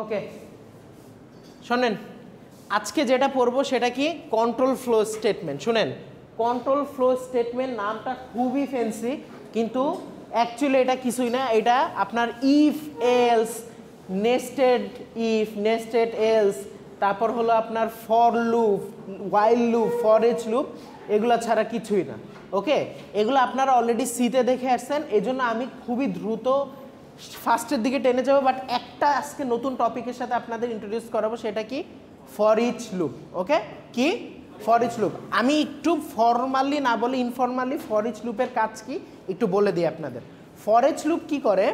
ওকে শোনেন, আজকে যেটা পড়বো সেটা কি কন্ট্রোল ফ্লো স্টেটমেন্ট। শুনেন, কন্ট্রোল ফ্লো স্টেটমেন্ট নামটা খুবই ফ্যান্সি, কিন্তু অ্যাকচুয়ালি এটা কিছুই না। এটা আপনার if else, nested if, nested else, তারপর হলো আপনার for loop, while loop, for H loop, এগুলো ছাড়া কিছুই না। ওকে, এগুলো আপনারা অলরেডি সিতে দেখে আসছেন, এই জন্য আমি খুবই দ্রুত ফার্স্টের দিকে টেনে যাবো। বাট একটা আজকে নতুন টপিকের সাথে আপনাদের ইন্ট্রোডিউস করাবো, সেটা কি ফর ইচ লুপ। ওকে, কি ফর ইচ লুপ। আমি একটু ফর্মালি না বলে ইনফর্মালি ফর ইচ লুপের কাজ কি একটু বলে দিই আপনাদের। ফর ইচ লুপ কি করে,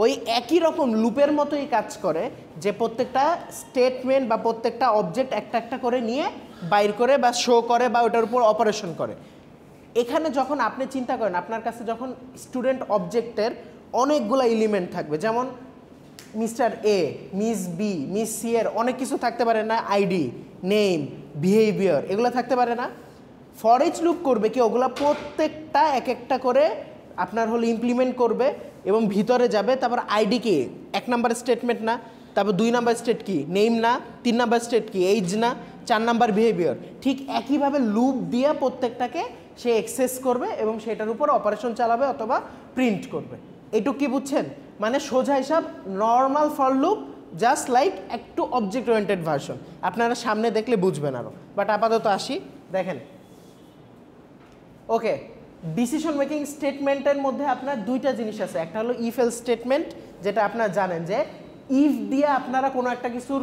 ওই একই রকম লুপের মতোই কাজ করে, যে প্রত্যেকটা স্টেটমেন্ট বা প্রত্যেকটা অবজেক্ট একটা একটা করে নিয়ে বাইর করে বা শো করে বা ওটার উপর অপারেশন করে। এখানে যখন আপনি চিন্তা করেন, আপনার কাছে যখন স্টুডেন্ট অবজেক্টের অনেকগুলো এলিমেন্ট থাকবে, যেমন mister A, miss B, miss C এর অনেক কিছু থাকতে পারে না, আইডি, নেম, বিহেভিয়ার, এগুলো থাকতে পারে না। ফর ইচ লুপ করবে কি, ওগুলো প্রত্যেকটা এক একটা করে আপনার হলো ইমপ্লিমেন্ট করবে এবং ভিতরে যাবে। তারপর আইডি কি, 1 নাম্বার স্টেটমেন্ট না, তারপর 2 নাম্বার স্টেট কি, নেম না, 3 নাম্বার স্টেট কি, এইজ না, 4 নাম্বার বিহেভিয়ার। ঠিক একইভাবে লুপ দিয়ে প্রত্যেকটাকে সে অ্যাক্সেস করবে এবং সেটার উপর অপারেশন চালাবে অথবা প্রিন্ট করবে। এইটুকু কি বুঝছেন? মানে সোজা হিসাব normal for loop, just like একটু অবজেক্ট ওরিয়েন্টেড ভার্সন। আপনারা সামনে দেখলে বুঝবেন আরও, বাট আপাতত আসি। দেখেন, ওকে, ডিসিশন মেকিং স্টেটমেন্টের মধ্যে আপনার দুইটা জিনিস আছে। একটা হলো ইফ এলস স্টেটমেন্ট, যেটা আপনারা জানেন যে ইফ দিয়ে আপনারা কোনো একটা কিছুর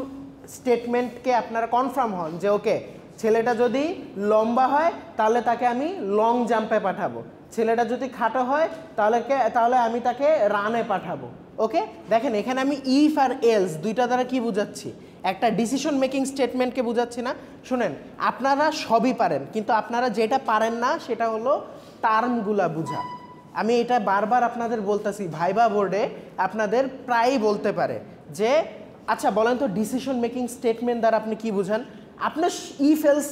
স্টেটমেন্টকে আপনারা কনফার্ম হন যে ওকে, ছেলেটা যদি লম্বা হয় তাহলে তাকে আমি লং জাম্পে পাঠাবো, ছেলেটা যদি খাটো হয় তাহলে আমি তাকে রানে পাঠাবো। ওকে, দেখেন এখানে আমি ইফ আর এলস দুইটা দ্বারা কি বুঝাচ্ছি, একটা ডিসিশন মেকিং স্টেটমেন্টকে বুঝাচ্ছি না। শুনেন, আপনারা সবই পারেন, কিন্তু আপনারা যেটা পারেন না সেটা হলো টার্মগুলা বুঝা। আমি এটা বারবার আপনাদের বলতেছি, ভাইবা বোর্ডে আপনাদের প্রায়ই বলতে পারে যে আচ্ছা বলেন তো ডিসিশন মেকিং স্টেটমেন্ট দ্বারা আপনি কি বুঝান। আপনি ইফ এলস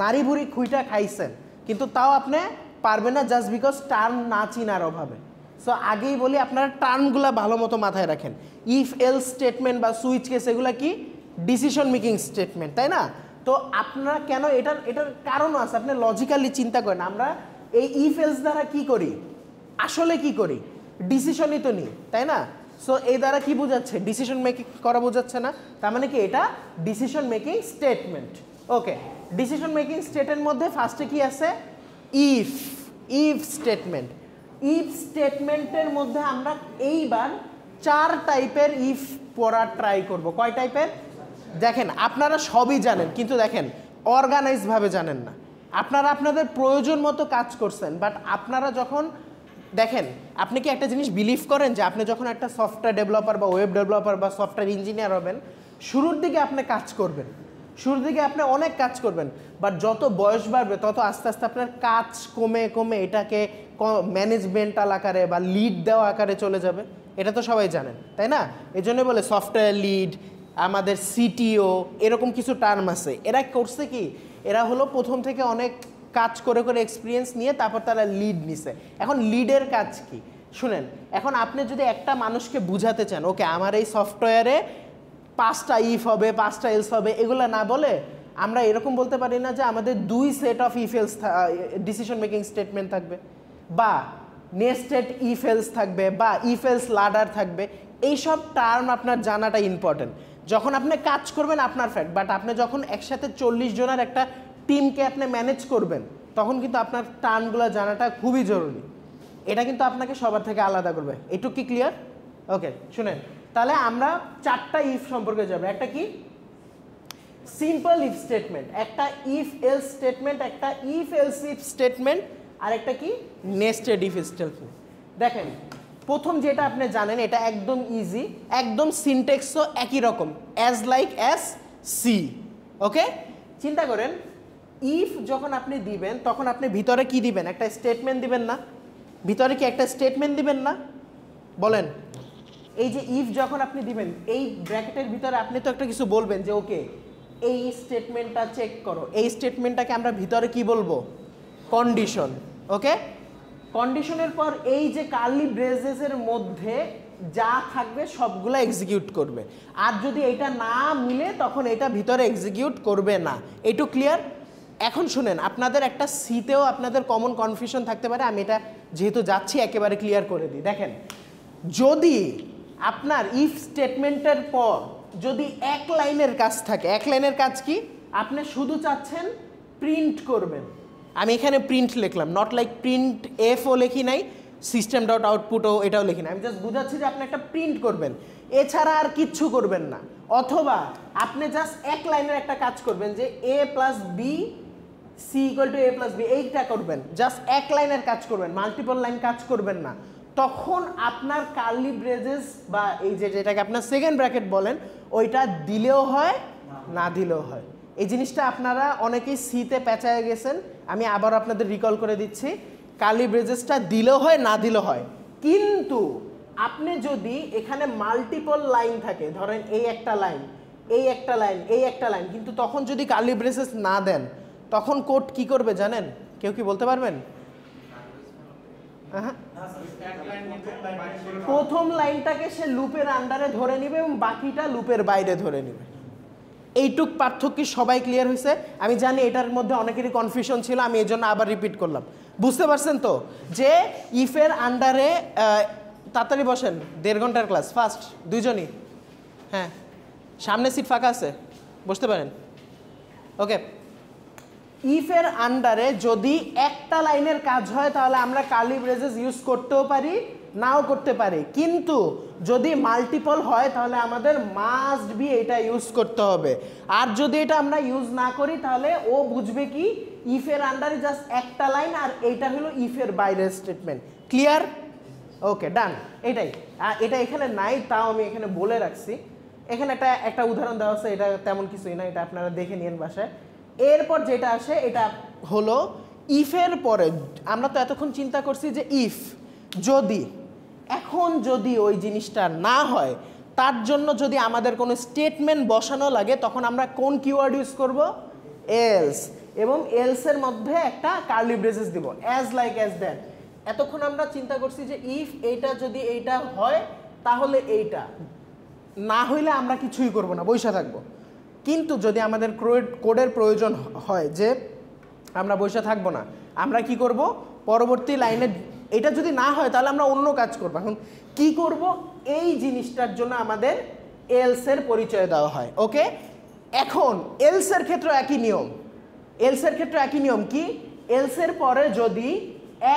নারী বুড়ি খুইটা খাইছেন, কিন্তু তাও আপনি পারবেন না, জাস্ট বিকজ টার্ম না চিনার অভাবে। সো আগেই বলি, আপনারা টার্মগুলো ভালো মতো মাথায় রাখেন। ইফ এলস স্টেটমেন্ট বা সুইচ কেস, এগুলো কি ডিসিশন মেকিং স্টেটমেন্ট, তাই না? তো আপনারা কেন এটার কারণও আছে, আপনি লজিক্যালি চিন্তা করেন। আমরা এই ইফ এলস দ্বারা কি করি, আসলে কি করি, ডিসিশনই তো নিই, তাই না? সো এই দ্বারা কি বোঝাচ্ছে, ডিসিশন মেকিং করা বোঝাচ্ছে না। তার মানে কি, এটা ডিসিশন মেকিং স্টেটমেন্ট। ওকে, ডিসিশন মেকিং স্টেটের মধ্যে ফার্স্টে কি আছে, ইফ স্টেটমেন্ট। ইফ স্টেটমেন্টের মধ্যে আমরা এইবার 4 টাইপের ইফ পড়া ট্রাই করব। কয় টাইপের? দেখেন, আপনারা সবই জানেন, কিন্তু দেখেন অর্গানাইজভাবে জানেন না। আপনারা আপনাদের প্রয়োজন মতো কাজ করছেন, বাট আপনারা যখন দেখেন, আপনি কি একটা জিনিস বিলিভ করেন যে আপনি যখন একটা সফটওয়্যার ডেভেলপার বা ওয়েব ডেভেলপার বা সফটওয়্যার ইঞ্জিনিয়ার হবেন, শুরুর দিকে আপনি কাজ করবেন, শুরুর দিকে আপনি অনেক কাজ করবেন, বাট যত বয়স বাড়বে তত আস্তে আস্তে আপনার কাজ কমে কমে এটাকে ম্যানেজমেন্টাল আকারে বা লিড দেওয়া আকারে চলে যাবে। এটা তো সবাই জানেন, তাই না? এই জন্য বলে সফটওয়্যার লিড, আমাদের সিটিও, এরকম কিছু টার্ম আছে। এরা করছে কি, এরা হলো প্রথম থেকে অনেক কাজ করে করে এক্সপিরিয়েন্স নিয়ে তারপর তারা লিড নিছে। এখন লিডের কাজ কি শুনেন, এখন আপনি যদি একটা মানুষকে বুঝাতে চান, ওকে আমার এই সফটওয়্যারে 5টা ইফ হবে, 5টা এলস হবে, এগুলো না বলে আমরা এরকম বলতে পারি না যে আমাদের 2 set of if else decision making statement থাকবে, বা নেস্টেড ইফ এলস থাকবে, বা ইফ এলস লাডার থাকবে। এইসব টার্ম আপনার জানাটা ইম্পর্টেন্ট। যখন আপনি কাজ করবেন আপনার ফ্যাক্ট, বাট আপনি যখন একসাথে 40 জনের একটা টিমকে আপনি ম্যানেজ করবেন, তখন কিন্তু আপনার টার্মগুলো জানাটা খুবই জরুরি। এটা কিন্তু আপনাকে সবার থেকে আলাদা করবে। এটুকু কি ক্লিয়ার? ওকে, শুনেন, তাহলে আমরা 4টা ইফ সম্পর্কে যাব। একটা কি সিম্পল ইফ স্টেটমেন্ট, একটা ইফ এলস স্টেটমেন্ট, একটা ইফ এলস ইফ স্টেটমেন্ট, আর একটা কি নেস্টেড ইফ স্টেটমেন্ট। দেখেন, প্রথম যেটা আপনি জানেন, এটা একদম ইজি, একদম সিনট্যাক্সও একই রকম, অ্যাজ লাইক অ্যাজ সি। ওকে, চিন্তা করেন, ইফ যখন আপনি দিবেন তখন আপনি ভিতরে কি দিবেন, একটা স্টেটমেন্ট দিবেন না? ভিতরে কি একটা স্টেটমেন্ট দিবেন না? বলেন, এই যে ইফ যখন আপনি দিবেন, এই ব্র্যাকেটের ভিতরে আপনি তো একটা কিছু বলবেন যে ওকে এই স্টেটমেন্টটা চেক করো। এই স্টেটমেন্টটাকে আমরা ভিতরে কি বলবো, কন্ডিশন। ওকে, কন্ডিশনের পর এই যে কার্লি ব্রেসেসের মধ্যে যা থাকবে সবগুলো এক্সিকিউট করবে, আর যদি এটা না মিলে তখন এটা ভিতরে এক্সিকিউট করবে না। এইটু ক্লিয়ার? এখন শুনেন, আপনাদের একটা সিতেও আপনাদের কমন কনফিউশন থাকতে পারে, আমি এটা যেহেতু যাচ্ছি একেবারে ক্লিয়ার করে দিই। দেখেন, যদি আপনার ইফ স্টেটমেন্টের পর যদি এক লাইনের কাজ থাকে, এক লাইনের কাজ কি, আপনি শুধু চাচ্ছেন প্রিন্ট করবেন, আমি এখানে প্রিন্ট লিখলাম, নট লাইক প্রিন্ট এফও লিখি নাই, সিস্টেম ডট আউটপুটও এটাও লিখি না, আমি জাস্ট বুঝাচ্ছি যে আপনি একটা প্রিন্ট করবেন, এছাড়া আর কিচ্ছু করবেন না। অথবা আপনি জাস্ট এক লাইনের একটা কাজ করবেন যে A plus B C equal to A plus B, এইটা করবেন, জাস্ট এক লাইনের কাজ করবেন, মাল্টিপল লাইন কাজ করবেন না। তখন আপনার কার্লি ব্রেজেস বা এই যেটাকে আপনার সেকেন্ড ব্র্যাকেট বলেন, ওইটা দিলেও হয় না দিলেও হয়। এই জিনিসটা আপনারা অনেকেই সিতে পেঁচায় গেছেন, আমি আবার আপনাদের রিকল করে দিচ্ছি, কার্লি ব্রেজেসটা দিলেও হয় না দিলেও হয়। কিন্তু আপনি যদি এখানে মাল্টিপল লাইন থাকে, ধরেন এই একটা লাইন, এই একটা লাইন, এই একটা লাইন, কিন্তু তখন যদি কার্লি ব্রেসেস না দেন তখন কোড কি করবে জানেন? কেউ কি বলতে পারবেন? প্রথম লাইনটাকে সে লুপের আন্ডারে ধরে নিবে এবং বাকিটা লুপের বাইরে ধরে নিবে। এইটুক পার্থক্য সবাই ক্লিয়ার হয়েছে? আমি জানি এটার মধ্যে অনেকেরই কনফিউশন ছিল, আমি এই জন্য আবার রিপিট করলাম। বুঝতে পারছেন তো যে ইফের আন্ডারে, তাড়াতাড়ি বসেন, 1.5 ঘন্টার ক্লাস, ফার্স্ট দুইজনই, হ্যাঁ সামনে সিট ফাঁকা আছে, বসতে পারেন। ওকে, ইফের আন্ডারে যদি একটা লাইনের কাজ হয় তাহলে আমরা কার্লি ব্রেসেস ইউজ করতেও পারি, নাও করতে পারি, কিন্তু যদি মাল্টিপল হয় তাহলে আমাদের মাস্ট বি এটা ইউজ করতে হবে। আর যদি এটা আমরা ইউজ না করি তাহলে ও বুঝবে কি ইফের আন্ডারে জাস্ট একটা লাইন, আর এইটা হলো ইফের বাইরের স্টেটমেন্ট। ক্লিয়ার? ওকে, ডান। এটাই, এটা এখানে নাই, তাও আমি এখানে বলে রাখছি। এখানে একটা উদাহরণ দেওয়া আছে, এটা তেমন কিছুই না, এটা আপনারা দেখে নিন বাসায়। এরপর যেটা আসে এটা হলো ইফের পরে, আমরা তো এতক্ষণ চিন্তা করছি যে ইফ যদি, এখন যদি ওই জিনিসটা না হয় তার জন্য যদি আমাদের কোনো স্টেটমেন্ট বসানো লাগে তখন আমরা কোন কিওয়ার্ড ইউজ করব? এলস। এবং এলসের মধ্যে একটা কার্লি ব্রেসেস দিব, অ্যাজ লাইক অ্যাজ দ্যাট। এতক্ষণ আমরা চিন্তা করছি যে ইফ এইটা যদি এইটা হয় তাহলে এইটা, না হইলে আমরা কিছুই করব না, বসে থাকবো। কিন্তু যদি আমাদের কোডের প্রয়োজন হয় যে আমরা বসে থাকবো না, আমরা কি করব? পরবর্তী লাইনে এটা যদি না হয় তাহলে আমরা অন্য কাজ করব। এখন কি করব? এই জিনিসটার জন্য আমাদের এলসের পরিচয় দেওয়া হয়। ওকে, এখন এলসের ক্ষেত্রে একই নিয়ম। এলসের ক্ষেত্রে একই নিয়ম কি? এলসের পরে যদি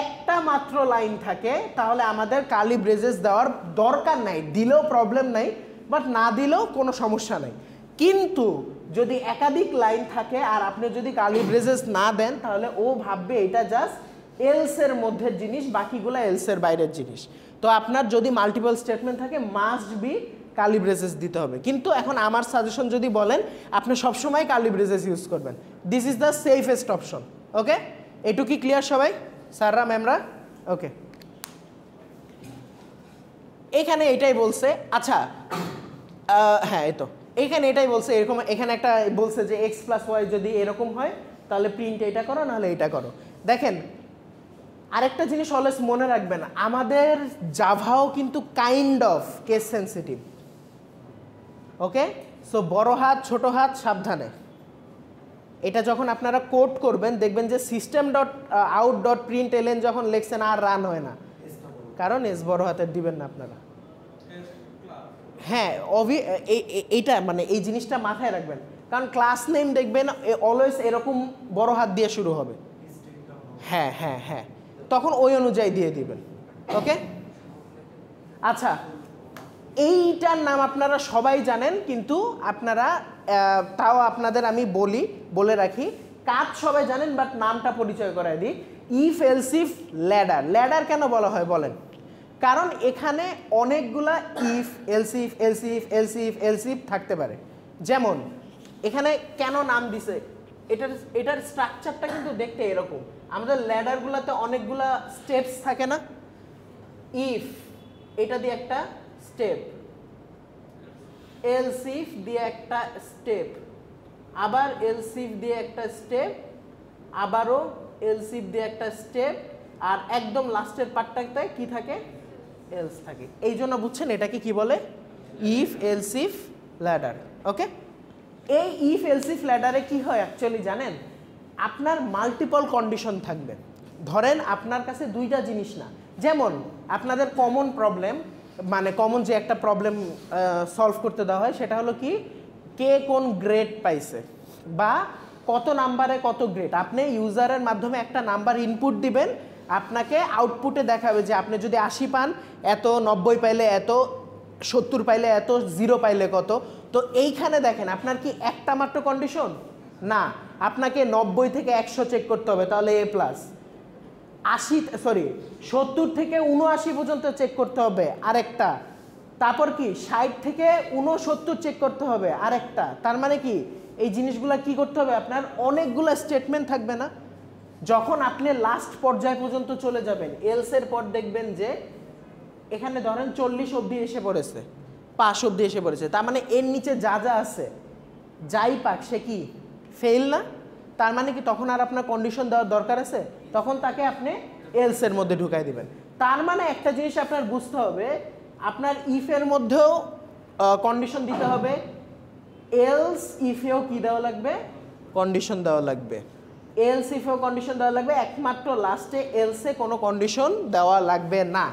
একটা মাত্র লাইন থাকে তাহলে আমাদের কার্লি ব্রেসেস দেওয়ার দরকার নাই, দিলেও প্রবলেম নাই, বাট না দিলেও কোনো সমস্যা নেই। কিন্তু যদি একাধিক লাইন থাকে আর আপনি যদি কার্লি ব্রেসেস না দেন তাহলে ও ভাববে এটা জাস্ট এলসের মধ্যের জিনিস, বাকিগুলো এলসের বাইরের জিনিস। তো আপনার যদি মাল্টিপল স্টেটমেন্ট থাকে মাস্ট বি কার্লি ব্রেসেস দিতে হবে। কিন্তু এখন আমার সাজেশন যদি বলেন, আপনি সবসময় কার্লি ব্রেসেস ইউজ করবেন, this is the safest option. Okay, এটুকু কি ক্লিয়ার সবাই, স্যাররা ম্যামরা? ওকে, এখানে এটাই বলছে। আচ্ছা, হ্যাঁ এই তো এইখানে এটাই বলছে, এরকম এখানে একটা বলছে যে এক্স প্লাস ওয়াই যদি এরকম হয় তাহলে প্রিন্ট এটা করো, নাহলে এটা করো। দেখেন, আরেকটা জিনিস অলওয়েজ মনে রাখবেন, আমাদের জাভাও কিন্তু kind of case sensitive. Okay, so বড় হাত ছোট হাত সাবধানে। এটা যখন আপনারা কোড করবেন দেখবেন যে system dot out dot print ln যখন লেখছেন আর রান হয় না, কারণ এস বড় হাতের দিবেন না আপনারা। হ্যাঁ, এইটা মানে এই জিনিসটা মাথায় রাখবেন, কারণ ক্লাস নেম দেখবেন অলওয়েজ এরকম বড় হাত দিয়ে শুরু হবে। হ্যাঁ হ্যাঁ হ্যাঁ, তখন ওই অনুযায়ী দিয়ে দিবেন। ওকে, আচ্ছা, এইটার নাম আপনারা সবাই জানেন, কিন্তু আপনারা তাও আপনাদের আমি বলে রাখি, কাজ সবাই জানেন বাট নামটা পরিচয় করায় দিই। If else if ladder. Ladder কেন বলা হয় বলেন? কারণ এখানে অনেকগুলা if else if else if else if else if থাকতে পারে। যেমন এখানে কেন নাম দিছে, এটার স্ট্রাকচারটা কিন্তু দেখতে এরকম। আমাদের ল্যাডারগুলোতে অনেকগুলা স্টেপস থাকে না? ইফ এটা দিয়ে একটা স্টেপ, এলস ইফ দিয়ে একটা স্টেপ, আবার এলস ইফ দিয়ে একটা স্টেপ, আবারও এলস ইফ দিয়ে একটা স্টেপ, আর একদম লাস্টের পার্টটাতে কি থাকে? এলস থাকে। এই জন্য বুঝছেন এটাকে কি বলে, ইফ এলস ইফ ল্যাডার। ওকে, এই ইফ এলস ইফ ল্যাডারে কি হয় অ্যাকচুয়ালি জানেন, আপনার মাল্টিপল কন্ডিশন থাকবে। ধরেন আপনার কাছে দুইটা জিনিস না, যেমন আপনাদের কমন প্রবলেম, মানে কমন যে একটা প্রবলেম সলভ করতে দেওয়া হয় সেটা হলো কি, কে কোন গ্রেড পাইছে বা কত নাম্বারে কত গ্রেড। আপনি ইউজারের মাধ্যমে একটা নাম্বার ইনপুট দিবেন, আপনাকে আউটপুটে দেখাবে যে আপনি যদি 80 পান এত, 90 পাইলে এত, 70 পাইলে এত, 0 পাইলে কত। তো এইখানে দেখেন আপনার কি একটা মাত্র কন্ডিশন না, আপনাকে 90 থেকে 100 চেক করতে হবে, তাহলে এ প্লাস। 70 থেকে 79 পর্যন্ত চেক করতে হবে আরেকটা, তারপর কি 60 থেকে 69 চেক করতে হবে আরেকটা। তার মানে কি এই জিনিসগুলো কি করতে হবে, আপনার অনেকগুলো স্টেটমেন্ট থাকবে না। যখন আপনি লাস্ট পর্যায় পর্যন্ত চলে যাবেন, এলসের পর দেখবেন যে এখানে ধরেন 40 অবধি এসে পড়েছে, 5 অবধি এসে পড়েছে, তার মানে এর নিচে যা যা আছে যাই পাক সে কি ফেল না। তার মানে কি তখন আর আপনার কন্ডিশন দেওয়ার দরকার আছে, তখন তাকে আপনি এলসের মধ্যে ঢুকাই দিবেন। তার মানে একটা জিনিস আপনার বুঝতে হবে, আপনার ইফের মধ্যেও কন্ডিশন দিতে হবে, এলস ইফেও কি দেওয়া লাগবে, কন্ডিশন দেওয়া লাগবে। এলস ইফেও কন্ডিশন দেওয়া লাগবে, একমাত্র লাস্টে এলসে কোনো কন্ডিশন দেওয়া লাগবে না।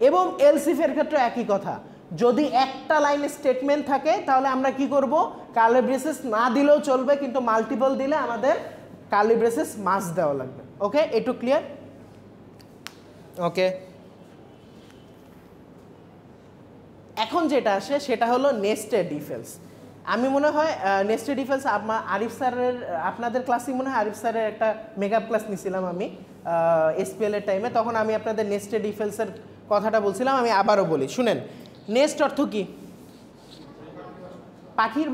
এবং এলস ইফের ক্ষেত্রে একই কথা, যদি একটা লাইনে স্টেটমেন্ট থাকে তাহলে আমরা কি করব, কার্লি ব্রেসেস না দিলেও চলবে, কিন্তু মাল্টিপল দিলে আমাদের কার্লি ব্রেসেস মাস্ট দেওয়া লাগবে। ওকে, একটু ক্লিয়ার? ওকে, এখন যেটা আসে সেটা হলো নেস্টেড ইফ এলস। আমি মনে হয় নেস্টেড ইফ এলস আরিফ স্যারের, আপনাদের ক্লাসই মনে হয় আরিফ স্যারের একটা মেকআপ ক্লাস নিয়েছিলাম আমি এসপিএল এর টাইমে, তখন আমি আপনাদের নেস্টেড ইফ এলসের কথাটা বলছিলাম। আমি আবারও বলি, শুনেন। নেস্ট অর্থ কি, পাখির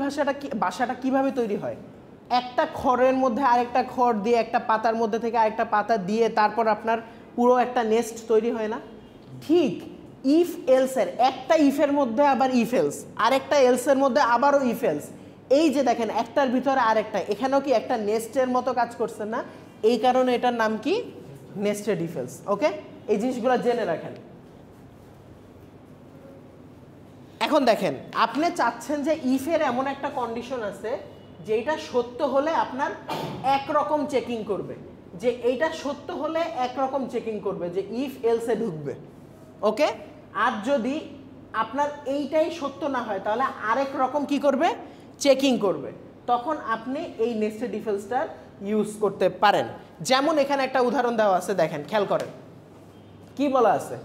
বাসাটা কিভাবে তৈরি হয়, একটা খড়ের মধ্যে আরেকটা খড় দিয়ে, একটা পাতার মধ্যে থেকে আরেকটা পাতা দিয়ে তারপর আপনার পুরো একটা নেস্ট তৈরি হয় না? ঠিক ইফ এলসের একটা ইফের মধ্যে আবার ইফ এলস, আরেকটা এলসের মধ্যে আবারও ইফ এলস, এই যে দেখেন একটার ভিতরে আরেকটা, এখানেও কি একটা নেস্টের মতো কাজ করছে না? এই কারণে এটার নাম কি, নেস্টেড ইফ এলস। ওকে, এই জিনিসগুলো জেনে রাখেন। এখন দেখেন, আপনি চাচ্ছেন যে ইফের এমন একটা কন্ডিশন আছে যেটা সত্য হলে আপনার একরকম চেকিং করবে, যে এইটা সত্য হলে একরকম চেকিং করবে, যে ইফ এলসে ঢুকবে। ওকে, আর যদি আপনার এইটাই সত্য না হয় তাহলে আরেক রকম কি করবে, চেকিং করবে। তখন আপনি এই নেস্টেড ইফ এলসটার ইউজ করতে পারেন। যেমন এখানে একটা উদাহরণ দেওয়া আছে, দেখেন খেয়াল করেন কি বলা আছে।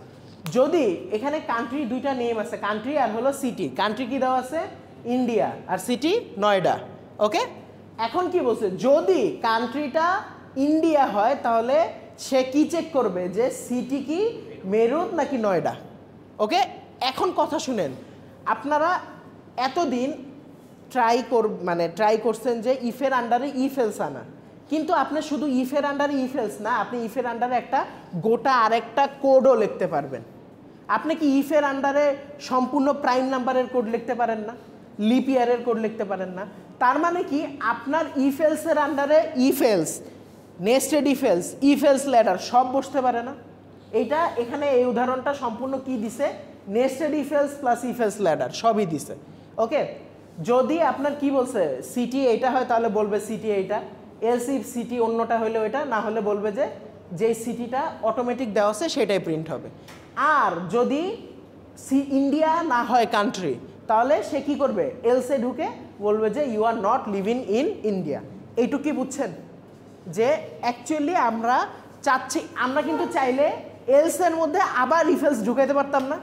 যদি এখানে কান্ট্রি দুইটা নেম আছে, কান্ট্রি আর হলো সিটি। কান্ট্রি কি দেওয়া আছে, ইন্ডিয়া, আর সিটি নয়ডা। ওকে, এখন কি বলছে, যদি কান্ট্রিটা ইন্ডিয়া হয় তাহলে সে কি চেক করবে, যে সিটি কি মেরুত নাকি নয়ডা। ওকে, এখন কথা শুনেন, আপনারা এতদিন ট্রাই করছেন যে ইফের আন্ডারে ইফ এলস আনা, কিন্তু আপনি শুধু ইফের আন্ডারে ইফ এলস না, আপনি ইফের আন্ডারে একটা গোটা আরেকটা কোডও লিখতে পারবেন। আপনি কি ইফের আন্ডারে সম্পূর্ণ প্রাইম নাম্বারের কোড লিখতে পারেন না, লিপ ইয়ারের কোড লিখতে পারেন না? তার মানে কি আপনার ইফ এলসের আন্ডারে if else, nested if else ladder সব বসতে পারে না? এইটা এখানে এই উদাহরণটা সম্পূর্ণ কি দিছে, nested if else plus if else ladder সবই দিছে। ওকে, যদি আপনার কি বলছে সিটি এইটা হয় তাহলে বলবে সিটি এইটা, এলস ইফ সিটি অন্যটা হলে ওইটা, না হলে বলবে যে যেই সিটিটা অটোমেটিক দেওয়া আছে সেটাই প্রিন্ট হবে। আর যদি ইন্ডিয়া না হয় কান্ট্রি, তাহলে সে কি করবে, এলসে ঢুকে বলবে যে you are not living in India. এইটুকু কি বুঝছেন, যে অ্যাকচুয়ালি আমরা চাচ্ছি, আমরা কিন্তু চাইলে এলসের মধ্যে আবার ইফ এলস ঢুকাইতে পারতাম না?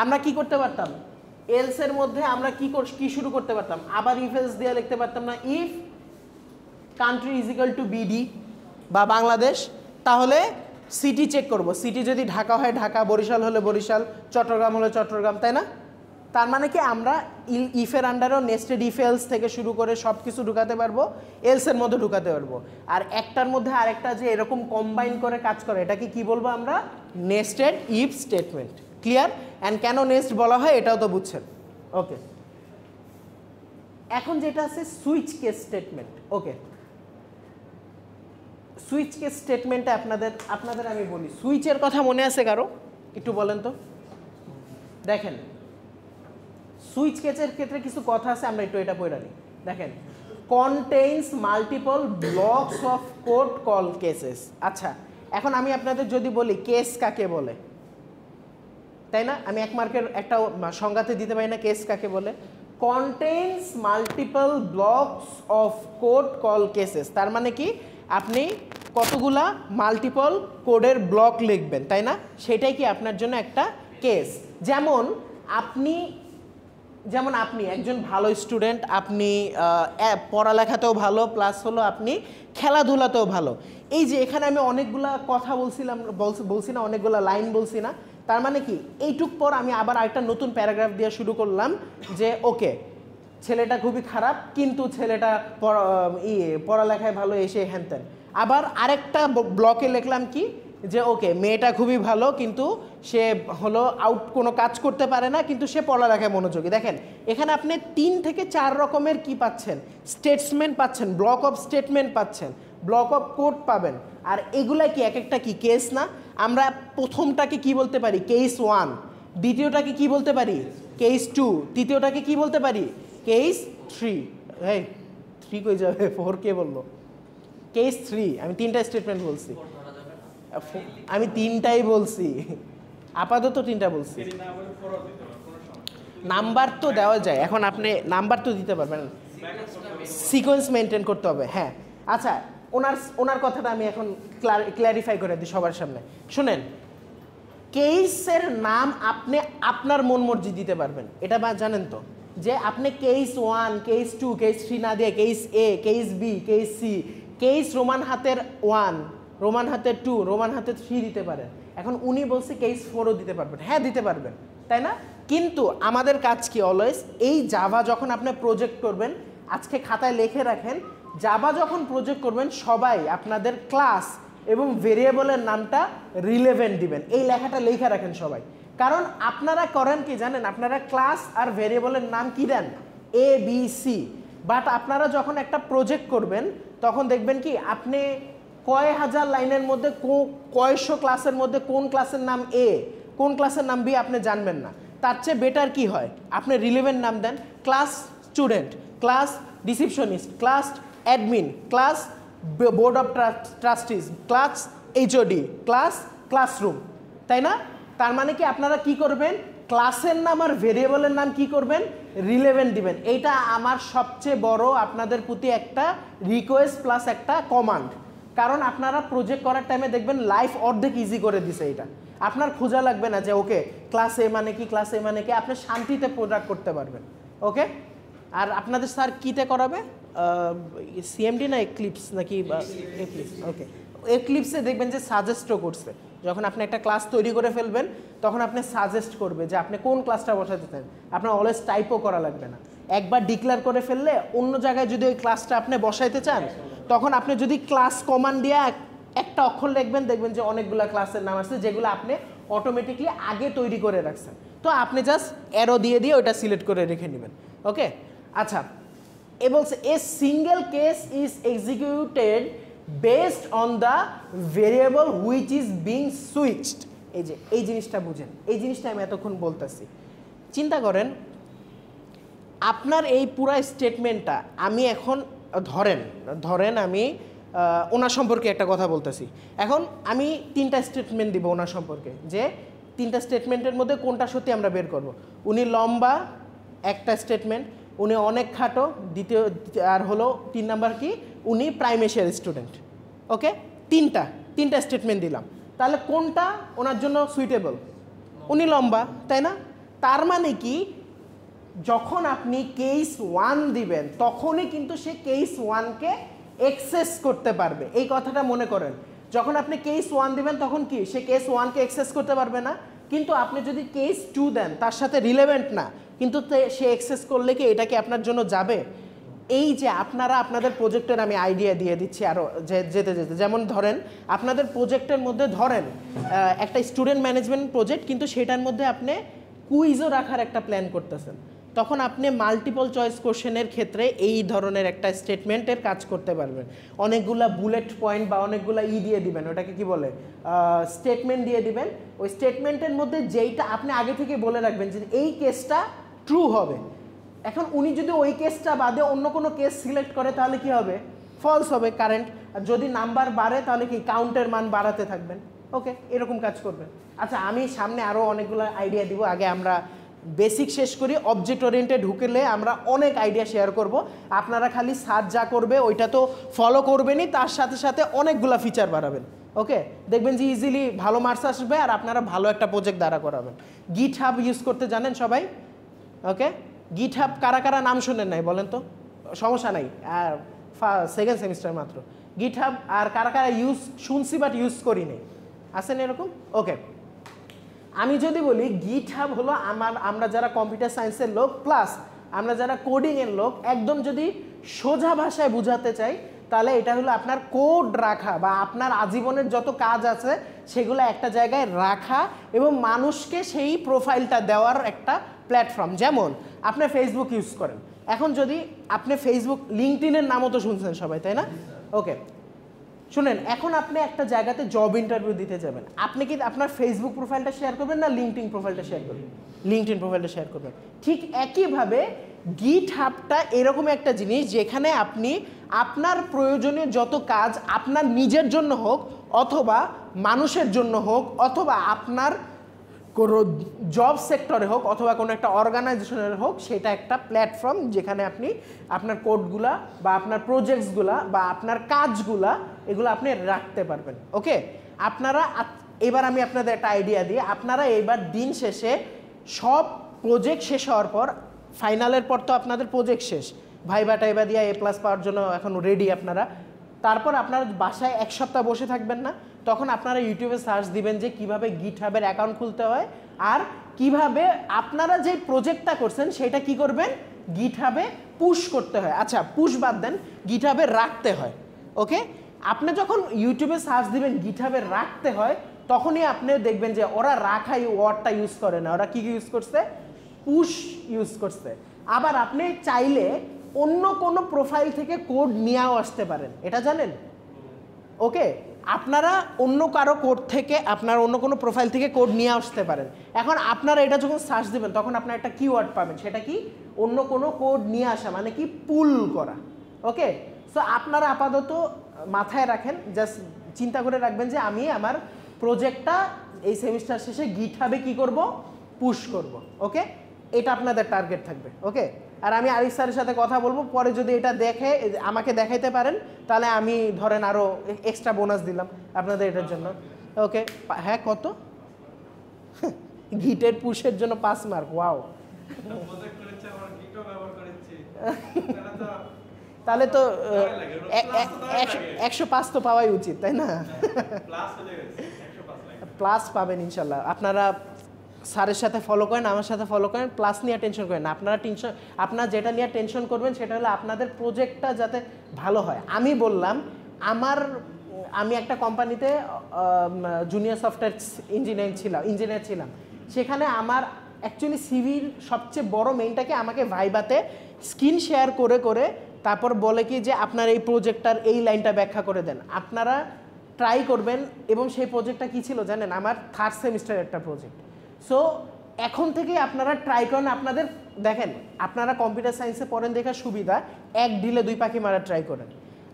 আমরা কি করতে পারতাম, এলসের মধ্যে আমরা কি শুরু করতে পারতাম, আবার ইফ এলস দিয়ে লিখতে পারতাম না, if country is equal to BD বা বাংলাদেশ, তাহলে সিটি চেক করব, সিটি যদি ঢাকা হয় ঢাকা, বরিশাল হলে বরিশাল, চট্টগ্রাম হলে চট্টগ্রাম, তাই না? তার মানে কি আমরা ইফের আন্ডারও নেস্টেড ইফ এলস থেকে শুরু করে সব কিছু ঢুকাতে পারবো, এলসের মধ্যে ঢুকাতে পারবো। আর একটার মধ্যে আরেকটা যে এরকম কম্বাইন করে কাজ করে, এটাকে কি বলবো আমরা, nested if statement. Clear? And কেন নেস্ট বলা হয় এটাও তো বুঝছেন। ওকে, এখন যেটা আছে সুইচ কেস স্টেটমেন্ট। ওকে, সুইচ কেস স্টেটমেন্টে আপনাদের আমি বলি, সুইচের কথা মনে আছে কারো? একটু বলেন তো। দেখেন সুইচ কেসের ক্ষেত্রে কিছু কথা আছে, আমরা একটু এটা পড়ে নিই। দেখেন contains multiple blocks of code call cases. আচ্ছা এখন আমি আপনাদের যদি বলি কেস কাকে বলে, তাই না? আমি এক মার্কের একটা সংজ্ঞাতে দিতে পারি না কেস কাকে বলে? Contains multiple blocks of code call cases. তার মানে কি আপনি কতগুলা মাল্টিপল কোডের ব্লক লিখবেন, তাই না? সেটাই কি আপনার জন্য একটা কেস। যেমন আপনি একজন ভালো স্টুডেন্ট, আপনি পড়ালেখাতেও ভালো, প্লাস হলো আপনি খেলাধুলাতেও ভালো। এই যে এখানে আমি অনেকগুলা কথা বলছি না, অনেকগুলা লাইন বলছি না, তার মানে কি এইটুক পর আমি আবার আরেকটা নতুন প্যারাগ্রাফ দিয়ে শুরু করলাম যে ওকে ছেলেটা খুবই খারাপ কিন্তু ছেলেটা পড়ালেখায় ভালো, এসে হ্যানত্যান। আবার আরেকটা ব্লকে লিখলাম কি যে ওকে মেয়েটা খুবই ভালো কিন্তু সে হলো কোনো কাজ করতে পারে না কিন্তু সে পড়ালেখায় মনোযোগী। দেখেন এখানে আপনি 3 থেকে 4 রকমের কি পাচ্ছেন, স্টেটমেন্ট পাচ্ছেন, ব্লক অফ স্টেটমেন্ট পাচ্ছেন, ব্লক অফ কোড পাবেন। আর এগুলা কি এক একটা কি কেস না? আমরা প্রথমটাকে কি বলতে পারি? কেস 1। দ্বিতীয়টাকে কি বলতে পারি? কেস 2। তৃতীয়টাকে কি বলতে পারি? কেস 3। এই 3 কই যাবে? 4 কে বললো? কেস 3। আমি 3টা স্টেটমেন্ট বলছি, আমি 3টাই বলছি, আপাতত 3টা বলছি। নাম্বার তো দেওয়া যায়, এখন আপনি নাম্বার তো দিতে পারবেন, সিকোয়েন্স মেনটেন করতে হবে। হ্যাঁ আচ্ছা ওনার কথাটা আমি এখন ক্ল্যারিফাই করে দিই সবার সামনে। শুনেন, কেসের নাম আপনি আপনার মন মর্জি দিতে পারবেন, এটা বা জানেন তো যে আপনি কেস 1, কেস 2, কেস 3 না দিয়ে case A, case B, case C, case Roman হাতের 1, রোমান হাতের 2, রোমান হাতের 3 দিতে পারেন। এখন উনি বলছে কেস 4ও দিতে পারবেন। হ্যাঁ দিতে পারবেন, তাই না? কিন্তু আমাদের কাজ কি অলওয়েজ, এই জাভা যখন আপনি প্রজেক্ট করবেন, আজকে খাতায় লিখে রাখেন, জাভা যখন প্রজেক্ট করবেন সবাই আপনাদের ক্লাস এবং ভেরিয়েবলের নামটা রিলেভেন্ট দিবেন। এই লেখাটা লিখে রাখেন সবাই, কারণ আপনারা করেন কি জানেন, আপনারা ক্লাস আর ভেরিয়েবলের নাম কি দেন? A B C. বাট আপনারা যখন একটা প্রজেক্ট করবেন তখন দেখবেন কি আপনি কয় হাজার লাইনের মধ্যে কয়শো ক্লাসের মধ্যে কোন ক্লাসের নাম এ, কোন ক্লাসের নাম বি আপনি জানবেন না। তার চেয়ে বেটার কি হয়, আপনি রিলেভেন্ট নাম দেন। Class student, class receptionist, class admin, class board of trustees, class HOD, class classroom, তাই না? তার মানে কি আপনারা কি করবেন, ক্লাসের নাম আর ভেরিয়েবলের নাম কি করবেন? রিলেভেন্ট দিবেন। এইটা আমার সবচেয়ে বড় আপনাদের প্রতি একটা রিকোয়েস্ট প্লাস একটা কমান্ড। কারণ আপনারা প্রজেক্ট করার টাইমে দেখবেন লাইফ অর্ধেক ইজি করে দিছে এটা। আপনার খোঁজা লাগবে না যে ওকে ক্লাস এ মানে কি, ক্লাস এ মানে কি, আপনি শান্তিতে প্রোডাক্ট করতে পারবেন। ওকে, আর আপনাদের স্যার কিতে করাবে? সিএমডি না এক্লিপস নাকি? এক্লিপস। ওকে, এক্লিপসে দেখবেন যে সাজেস্টও করছে। যখন আপনি একটা ক্লাস তৈরি করে ফেলবেন তখন আপনি সাজেস্ট করবে যে আপনি কোন ক্লাসটা বসাতে চান। আপনার অলওয়েজ টাইপও করা লাগবে না, একবার ডিক্লেয়ার করে ফেললে অন্য জায়গায় যদি ওই ক্লাসটা আপনি বসাইতে চান তখন আপনি যদি ক্লাস কমান্ড দিয়ে একটা অক্ষর লিখবেন, দেখবেন যে অনেকগুলো ক্লাসের নাম আছে যেগুলো আপনি অটোমেটিকলি আগে তৈরি করে রাখছেন। তো আপনি জাস্ট অ্যারো দিয়ে দিয়ে ওটা সিলেক্ট করে রেখে নেবেন। ওকে আচ্ছা, এ বলছে a single case is executed based on the variable which is being switched. এই যে এই জিনিসটা বুঝেন, এই জিনিসটা আমি এতক্ষণ বলতেছি। চিন্তা করেন আপনার এই পুরা স্টেটমেন্টটা আমি এখন ধরেন আমি ওনার সম্পর্কে একটা কথা বলতেছি। এখন আমি 3টা স্টেটমেন্ট দিব ওনার সম্পর্কে, যে 3টা স্টেটমেন্টের মধ্যে কোনটা সত্যি আমরা বের করব। উনি লম্বা, একটা স্টেটমেন্ট। উনি অনেক খাটো, দ্বিতীয়। আর হলো 3 নাম্বার কি, উনি প্রাইমেশিয়ার স্টুডেন্ট। ওকে, 3টা স্টেটমেন্ট দিলাম। তাহলে কোনটা ওনার জন্য সুইটেবল? উনি লম্বা, তাই না? তার মানে কি যখন আপনি কেস 1 দিবেন তখনই কিন্তু সে কেস 1কে এক্সেস করতে পারবে। এই কথাটা মনে করেন, যখন আপনি কেস 1 দিবেন তখন কি সে কেস 1কে এক্সেস করতে পারবে না। কিন্তু আপনি যদি কেস 2 দেন তার সাথে রিলেভেন্ট না, কিন্তু সে এক্সেস করলে কি এটা কি আপনার জন্য যাবে? এই যে আপনারা আপনাদের প্রজেক্টের আমি আইডিয়া দিয়ে দিচ্ছি আরও যেতে যেতে। যেমন ধরেন আপনাদের প্রজেক্টের মধ্যে ধরেন একটা স্টুডেন্ট ম্যানেজমেন্ট প্রজেক্ট, কিন্তু সেটার মধ্যে আপনি কুইজও রাখার একটা প্ল্যান করতেছেন। তখন আপনি মাল্টিপল চয়েস কোশ্চেনের ক্ষেত্রে এই ধরনের একটা স্টেটমেন্টের কাজ করতে পারবেন। অনেকগুলা বুলেট পয়েন্ট বা অনেকগুলা দিয়ে দিবেন, ওটাকে কি বলে, স্টেটমেন্ট দিয়ে দিবেন। ওই স্টেটমেন্টের মধ্যে যেইটা আপনি আগে থেকে বলে রাখবেন যে এই কেসটা ট্রু হবে। এখন উনি যদি ওই কেসটা বাদে অন্য কোনো কেস সিলেক্ট করে তাহলে কি হবে, ফলস হবে কারেন্ট। আর যদি নাম্বার বাড়ে তাহলে কি কাউন্টের মান বাড়াতে থাকবেন। ওকে, এরকম কাজ করবেন। আচ্ছা, আমি সামনে আরও অনেকগুলো আইডিয়া দিব, আগে আমরা বেসিক শেষ করি। অবজেক্ট ওরিয়েন্টেড ঢুকলে আমরা অনেক আইডিয়া শেয়ার করব। আপনারা খালি সার্চ যা করবে ওইটা তো ফলো করবেনই, তার সাথে সাথে অনেকগুলো ফিচার বাড়াবেন। ওকে, দেখবেন যে ইজিলি ভালো মার্কস আসবে আর আপনারা ভালো একটা প্রজেক্ট দ্বারা করাবেন। GitHub ইউজ করতে জানেন সবাই? ওকে, GitHub কারা কারা নাম শুনেন নাই বলেন তো? সমস্যা নাই, আর সেকেন্ড সেমিস্টার মাত্র। GitHub আর কারা কারা শুনছি বাট ইউজ করি নাই, আছেন এরকম? ওকে, আমি যদি বলি GitHub হলো আমরা যারা কম্পিউটার সায়েন্সের লোক প্লাস আমরা যারা কোডিংয়ের লোক, একদম যদি সোজা ভাষায় বোঝাতে চাই তাহলে এটা হলো আপনার কোড রাখা বা আপনার আজীবনের যত কাজ আছে সেগুলো একটা জায়গায় রাখা এবং মানুষকে সেই প্রোফাইলটা দেওয়ার একটা প্ল্যাটফর্ম। যেমন আপনি ফেসবুক ইউজ করেন, এখন যদি আপনি ফেসবুক, লিঙ্কডইনের নামও তো শুনছেন সবাই, তাই না? ওকে, শুনেন, এখন আপনি একটা জায়গাতে জব ইন্টারভিউ দিতে যাবেন, আপনি কি আপনার ফেসবুক প্রোফাইলটা শেয়ার করবেন না লিঙ্কডইন প্রোফাইলটা শেয়ার করবেন? লিঙ্কডইন প্রোফাইলটা শেয়ার করবেন। ঠিক একইভাবে GitHubটা এরকম একটা জিনিস যেখানে আপনি আপনার প্রয়োজনীয় যত কাজ আপনার নিজের জন্য হোক অথবা মানুষের জন্য হোক অথবা আপনার কোনো জব সেক্টরে হোক অথবা কোনো একটা অর্গানাইজেশনের হোক, সেটা একটা প্ল্যাটফর্ম যেখানে আপনি আপনার কোডগুলা বা আপনার প্রজেক্টসগুলা বা আপনার কাজগুলা এগুলো আপনি রাখতে পারবেন। ওকে, আপনারা এবার আমি আপনাদের একটা আইডিয়া দিই। আপনারা এবার দিন শেষে সব প্রজেক্ট শেষ হওয়ার পর, ফাইনালের পর তো আপনাদের প্রজেক্ট শেষ, ভাইবা টাইবা দিয়ে A+ পাওয়ার জন্য এখন রেডি আপনারা। তারপর আপনারা বাসায় এক সপ্তাহ বসে থাকবেন না, তখন আপনারা ইউটিউবে সার্চ দিবেন যে কিভাবে GitHub-এর অ্যাকাউন্ট খুলতে হয় আর কিভাবে আপনারা যে প্রজেক্টটা করছেন সেটা কি করবেন, GitHub-এ পুশ করতে হয়। আচ্ছা, পুশ বাদ দেন, GitHub-এ রাখতে হয়। ওকে, আপনি যখন ইউটিউবে সার্চ দিবেন GitHub-এ রাখতে হয়, তখনই আপনি দেখবেন যে ওরা রাখা এই ওয়ার্ডটা ইউজ করে না, ওরা কি ইউজ করছে, পুশ ইউজ করছে। আবার আপনি চাইলে অন্য কোনো প্রোফাইল থেকে কোড নিয়েও আসতে পারেন, এটা জানেন? ওকে, আপনারা অন্য কারো কোড থেকে, আপনার অন্য কোনো প্রোফাইল থেকে কোড নিয়ে আসতে পারেন। এখন আপনারা এটা যখন সার্চ দেবেন তখন আপনার একটা কিওয়ার্ড পাবেন, সেটা কি, অন্য কোনো কোড নিয়ে আসা, মানে কি, পুল করা। ওকে, সো আপনারা আপাতত মাথায় রাখেন, জাস্ট চিন্তা করে রাখবেন যে আমি আমার প্রজেক্টটা এই সেমিস্টার শেষে GitHub-এ কি করব, পুশ করব। ওকে, এটা আপনাদের টার্গেট থাকবে। ওকে, আর আমি আরিফ স্যারের সাথে কথা বলবো, পরে যদি এটা দেখে আমাকে দেখাইতে পারেন তাহলে আমি ধরেন আরও এক্সট্রা বোনাস দিলাম আপনাদের এটার জন্য। ওকে, হ্যাঁ, কত? গিটের পুশের জন্য 5 মার্ক। ওয়াও, তাহলে তো 105 তো পাওয়াই উচিত, তাই না? প্লাস পাবেন ইনশাল্লাহ। আপনারা স্যারের সাথে ফলো করেন, আমার সাথে ফলো করেন, প্লাস নিয়ে টেনশন করেন না। আপনারা যেটা নিয়ে টেনশন করবেন সেটা হলো আপনাদের প্রজেক্টটা যাতে ভালো হয়। আমি বললাম আমি একটা কোম্পানিতে জুনিয়র সফটওয়্যার ইঞ্জিনিয়ার ছিলাম। সেখানে আমার অ্যাকচুয়ালি সিভির সবচেয়ে বড় মেইনটাকে আমাকে ভাইবাতে স্ক্রিন শেয়ার করে করে তারপর বলে কি যে আপনার এই প্রজেক্টটার এই লাইনটা ব্যাখ্যা করে দেন। আপনারা ট্রাই করবেন। এবং সেই প্রজেক্টটা কী ছিল জানেন, আমার 3rd সেমিস্টারের একটা প্রজেক্ট। সো এখন থেকেই আপনারা ট্রাই করেন। আপনাদের দেখেন, আপনারা কম্পিউটার সায়েন্সে পড়েন দেখার সুবিধা, এক ঢিলে 2 পাখি মারা ট্রাই করেন।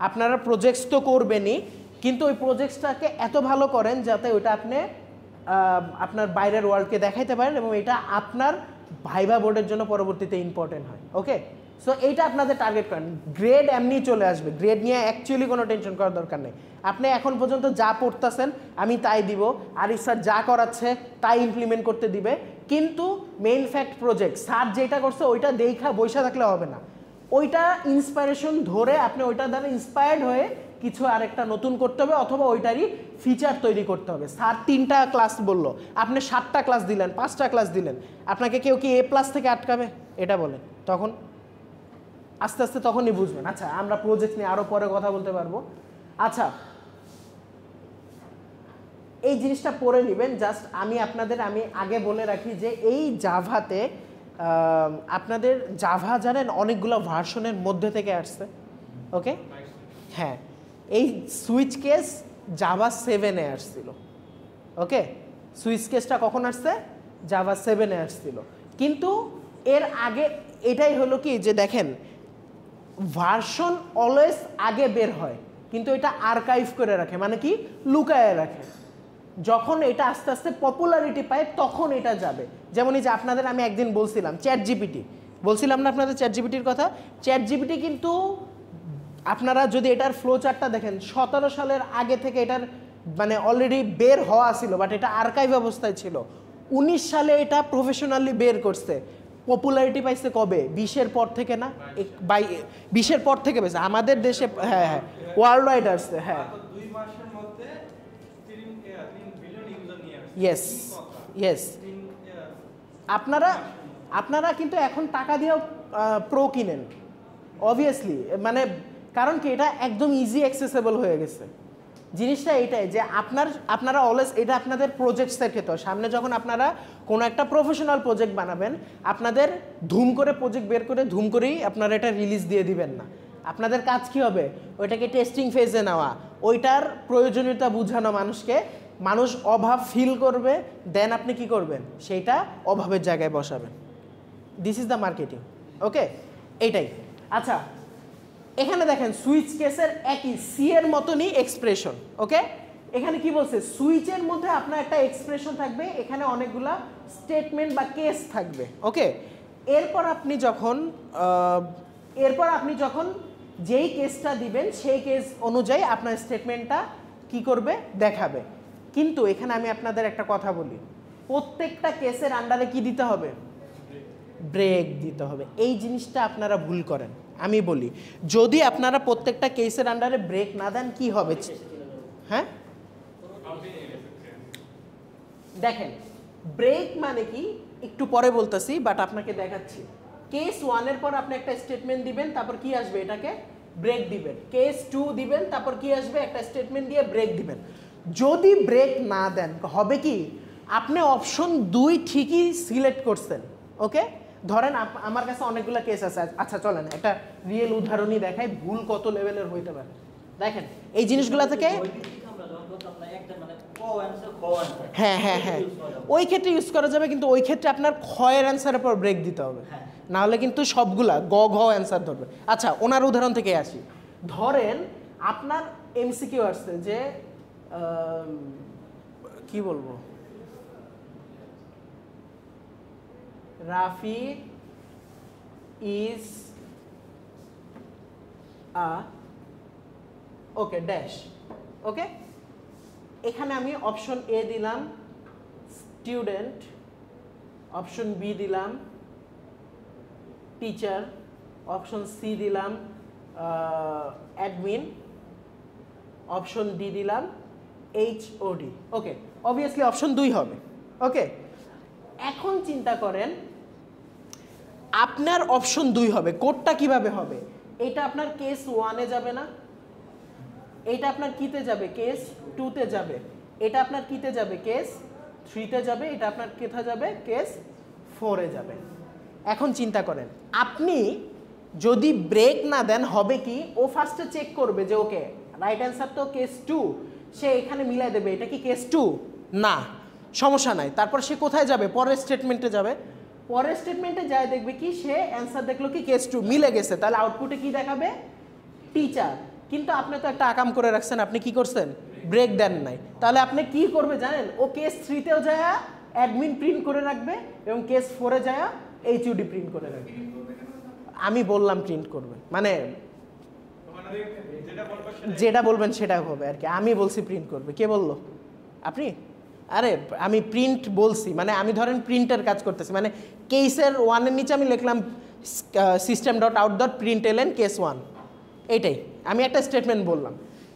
আপনারা প্রজেক্টস তো করবেনই, কিন্তু ওই প্রজেক্টসটাকে এত ভালো করেন যাতে ওইটা আপনি আপনার বাইরের ওয়ার্ল্ডকে দেখাইতে পারেন এবং এটা আপনার ভাইবা বোর্ডের জন্য পরবর্তীতে ইম্পর্টেন্ট হয়। ওকে, সো এইটা আপনাদের টার্গেট করেন। গ্রেড এমনি চলে আসবে, গ্রেড নিয়ে অ্যাকচুয়ালি কোনো টেনশন করার দরকার নেই। আপনি এখন পর্যন্ত যা পড়তেছেন আমি তাই দিব, আরিফ স্যার যা করাচ্ছে তাই ইমপ্লিমেন্ট করতে দিবে, কিন্তু মেইন ফ্যাক্ট প্রজেক্ট স্যার যেটা করছে ওইটা দেখা বসে থাকলে হবে না। ওইটা ইন্সপায়ারেশন ধরে আপনি ওইটা দ্বারা ইন্সপায়ার্ড হয়ে কিছু আরেকটা নতুন করতে হবে অথবা ওইটারই ফিচার তৈরি করতে হবে। স্যার 3টা ক্লাস বললো, আপনি 7টা ক্লাস দিলেন, 5টা ক্লাস দিলেন, আপনাকে কেউ কি A+ থেকে আটকাবে? এটা বলেন। তখন আস্তে আস্তে তখনই বুঝবেন। আচ্ছা, আমরা প্রজেক্ট নিয়ে আরও পরে কথা বলতে পারবো। আচ্ছা, এই জিনিসটা পড়ে নেবেন। জাস্ট আমি আগে বলে রাখি যে এই জাভাতে আপনাদের জাভা জানেন অনেকগুলো ভার্সনের মধ্যে থেকে আসছে, ওকে? হ্যাঁ, এই সুইচ কেস জাভা 7-এ আসছিল, ওকে? সুইচ কেসটা কখন আসছে? জাভা 7-এ আসছিল। কিন্তু এর আগে এটাই হলো কি যে দেখেন ভার্সন অলওয়েজ আগে বের হয়, কিন্তু এটা আর্কাইভ করে রাখে, মানে কি লুকায় রাখে। যখন এটা আস্তে আস্তে পপুলারিটি পায় তখন এটা যাবে। যেমন এই যে আপনাদের আমি একদিন বলছিলাম চ্যাট জিপিটি, বলছিলাম না আপনাদের চ্যাট জিপিটির কথা? চ্যাট জিপিটি কিন্তু আপনারা যদি এটার ফ্লো চার্টটা দেখেন 17 সালের আগে থেকে এটার মানে অলরেডি বের হওয়া ছিল, বাট এটা আর্কাইভ অবস্থায় ছিল। 19 সালে এটা প্রফেশনালি বের করছে। পপুলারিটি পাইছে কবে? 20-এর পর থেকে না, 20-এর পর থেকে পেয়েছে আমাদের দেশে। হ্যাঁ হ্যাঁ, ওয়ার্ল্ড ওয়াইড আসছে। হ্যাঁ, ইয়েস ইয়েস। আপনারা কিন্তু এখন টাকা দিয়েও প্রো কিনেন অবভিয়াসলি, মানে কারণ কি এটা একদম ইজি অ্যাক্সেসেবল হয়ে গেছে। জিনিসটা এটাই যে আপনারা অলওয়েজ এটা আপনাদের প্রজেক্টসের ক্ষেত্রে সামনে যখন আপনারা কোনো একটা প্রফেশনাল প্রজেক্ট বানাবেন, আপনাদের ধুম করে প্রজেক্ট বের করে ধুম করেই আপনারা এটা রিলিজ দিয়ে দিবেন না। আপনাদের কাজ কি হবে? ওইটাকে টেস্টিং ফেজে নেওয়া, ওইটার প্রয়োজনীয়তা বুঝানো মানুষকে, মানুষ অভাব ফিল করবে, দেন আপনি কি করবেন? সেইটা অভাবের জায়গায় বসাবেন। দিস ইজ দ্য মার্কেটিং, ওকে? এইটাই। আচ্ছা, এখানে দেখেন সুইচ কেসের একই সি এর মতনই এক্সপ্রেশন, ওকে? এখানে কি বলছে? সুইচের মধ্যে আপনার একটা এক্সপ্রেশন থাকবে, এখানে অনেকগুলা স্টেটমেন্ট বা কেস থাকবে, ওকে? এরপর আপনি যখন যেই কেসটা দিবেন সেই কেস অনুযায়ী আপনার স্টেটমেন্টটা কি করবে? দেখাবে। কিন্তু এখানে আমি আপনাদের একটা কথা বলি, প্রত্যেকটা কেসের আন্ডারে কি দিতে হবে? ব্রেক দিতে হবে। এই জিনিসটা আপনারা ভুল করেন। আমি বলি, যদি আপনারা প্রত্যেকটা কেসের আন্ডারে ব্রেক না দেন কি হবে? হ্যাঁ, দেখেন ব্রেক মানে কি একটু পরে বলতেছি, বাট আপনাকে দেখাচ্ছি। কেস 1-এর পর আপনি একটা স্টেটমেন্ট দিবেন, তারপর কি আসবে? এটাকে ব্রেক দিবেন। কেস 2 দিবেন, তারপর কি আসবে? একটা স্টেটমেন্ট দিয়ে ব্রেক দিবেন। যদি ব্রেক না দেন হবে কি? আপনি অপশন 2 ঠিকই সিলেক্ট করছেন, ওকে? ধরেন আমার কাছে অনেকগুলো কেস আছে। আচ্ছা চলেন একটা রিয়েল উদাহরণই দেখাই, ভুল কত লেভেলের হইতে পারে। দেখেন এই জিনিসগুলো থেকে, হ্যাঁ হ্যাঁ হ্যাঁ, ওই ক্ষেত্রে ইউজ করা যাবে, কিন্তু ওই ক্ষেত্রে আপনার ক্ষয়ের অ্যান্সারের পর ব্রেক দিতে হবে, না হলে কিন্তু সবগুলা গ ঘ অ্যান্সার ধরবে। আচ্ছা, ওনার উদাহরণ থেকে আসি। ধরেন আপনার এমসিকিউ আসছে যে কি বলবো, Rafi is a okay dash, okay? এখানে আমি অপশন এ দিলাম স্টুডেন্ট, অপশন বি দিলাম টিচার, অপশন সি দিলাম অ্যাডমিন, অপশন ডি দিলাম এইচওডি, ওকে? অবভিয়াসলি অপশন 2 হবে, ওকে? এখন চিন্তা করেন আপনার অপশন 2 হবে, কোডটা কিভাবে হবে? এটা আপনার কেস 1-এ যাবে না, এটা আপনার কিতে যাবে? কেস 2-তে যাবে। এটা আপনার কিতে যাবে? কেস 3-তে যাবে। এটা আপনার কোথায় যাবে? কেস 4-এ যাবে। এখন চিন্তা করেন, আপনি যদি ব্রেক না দেন হবে কি? ও ফার্স্টে চেক করবে যে ওকে রাইট অ্যান্সার তো কেস 2, সে এখানে মিলাই দেবে এটা কি কেস 2 না, সমস্যা নাই। তারপর সে কোথায় যাবে? পরের স্টেটমেন্টে যাবে। পরের স্টেটমেন্টে যায় দেখবে কি সে অ্যান্সার দেখলো কি কেস 2 মিলে গেছে, তাহলে আউটপুটে কি দেখাবে? টিচার। কিন্তু আপনি তো একটা আকাম করে রাখছেন, আপনি কি করছেন? ব্রেক দেন নাই। তাহলে আপনি কি করবে জানেন? ও কেস 3-তেও যায় অ্যাডমিন প্রিন্ট করে রাখবে এবং কেস 4-এ যায় এইচইউডি প্রিন্ট করে রাখবে। আমি বললাম প্রিন্ট করবে, মানে যেটা বলবেন সেটা হবে আর কি। আমি বলছি প্রিন্ট করবে, কে বললো? আপনি? আরে আমি প্রিন্ট বলছি, মানে আমি ধরেন প্রিন্টের কাজ করতেছি, মানে কেসের 1-এর নিচে আমি লিখলাম system dot out dot print ln case 1, এইটাই আমি একটা স্টেটমেন্ট বললাম।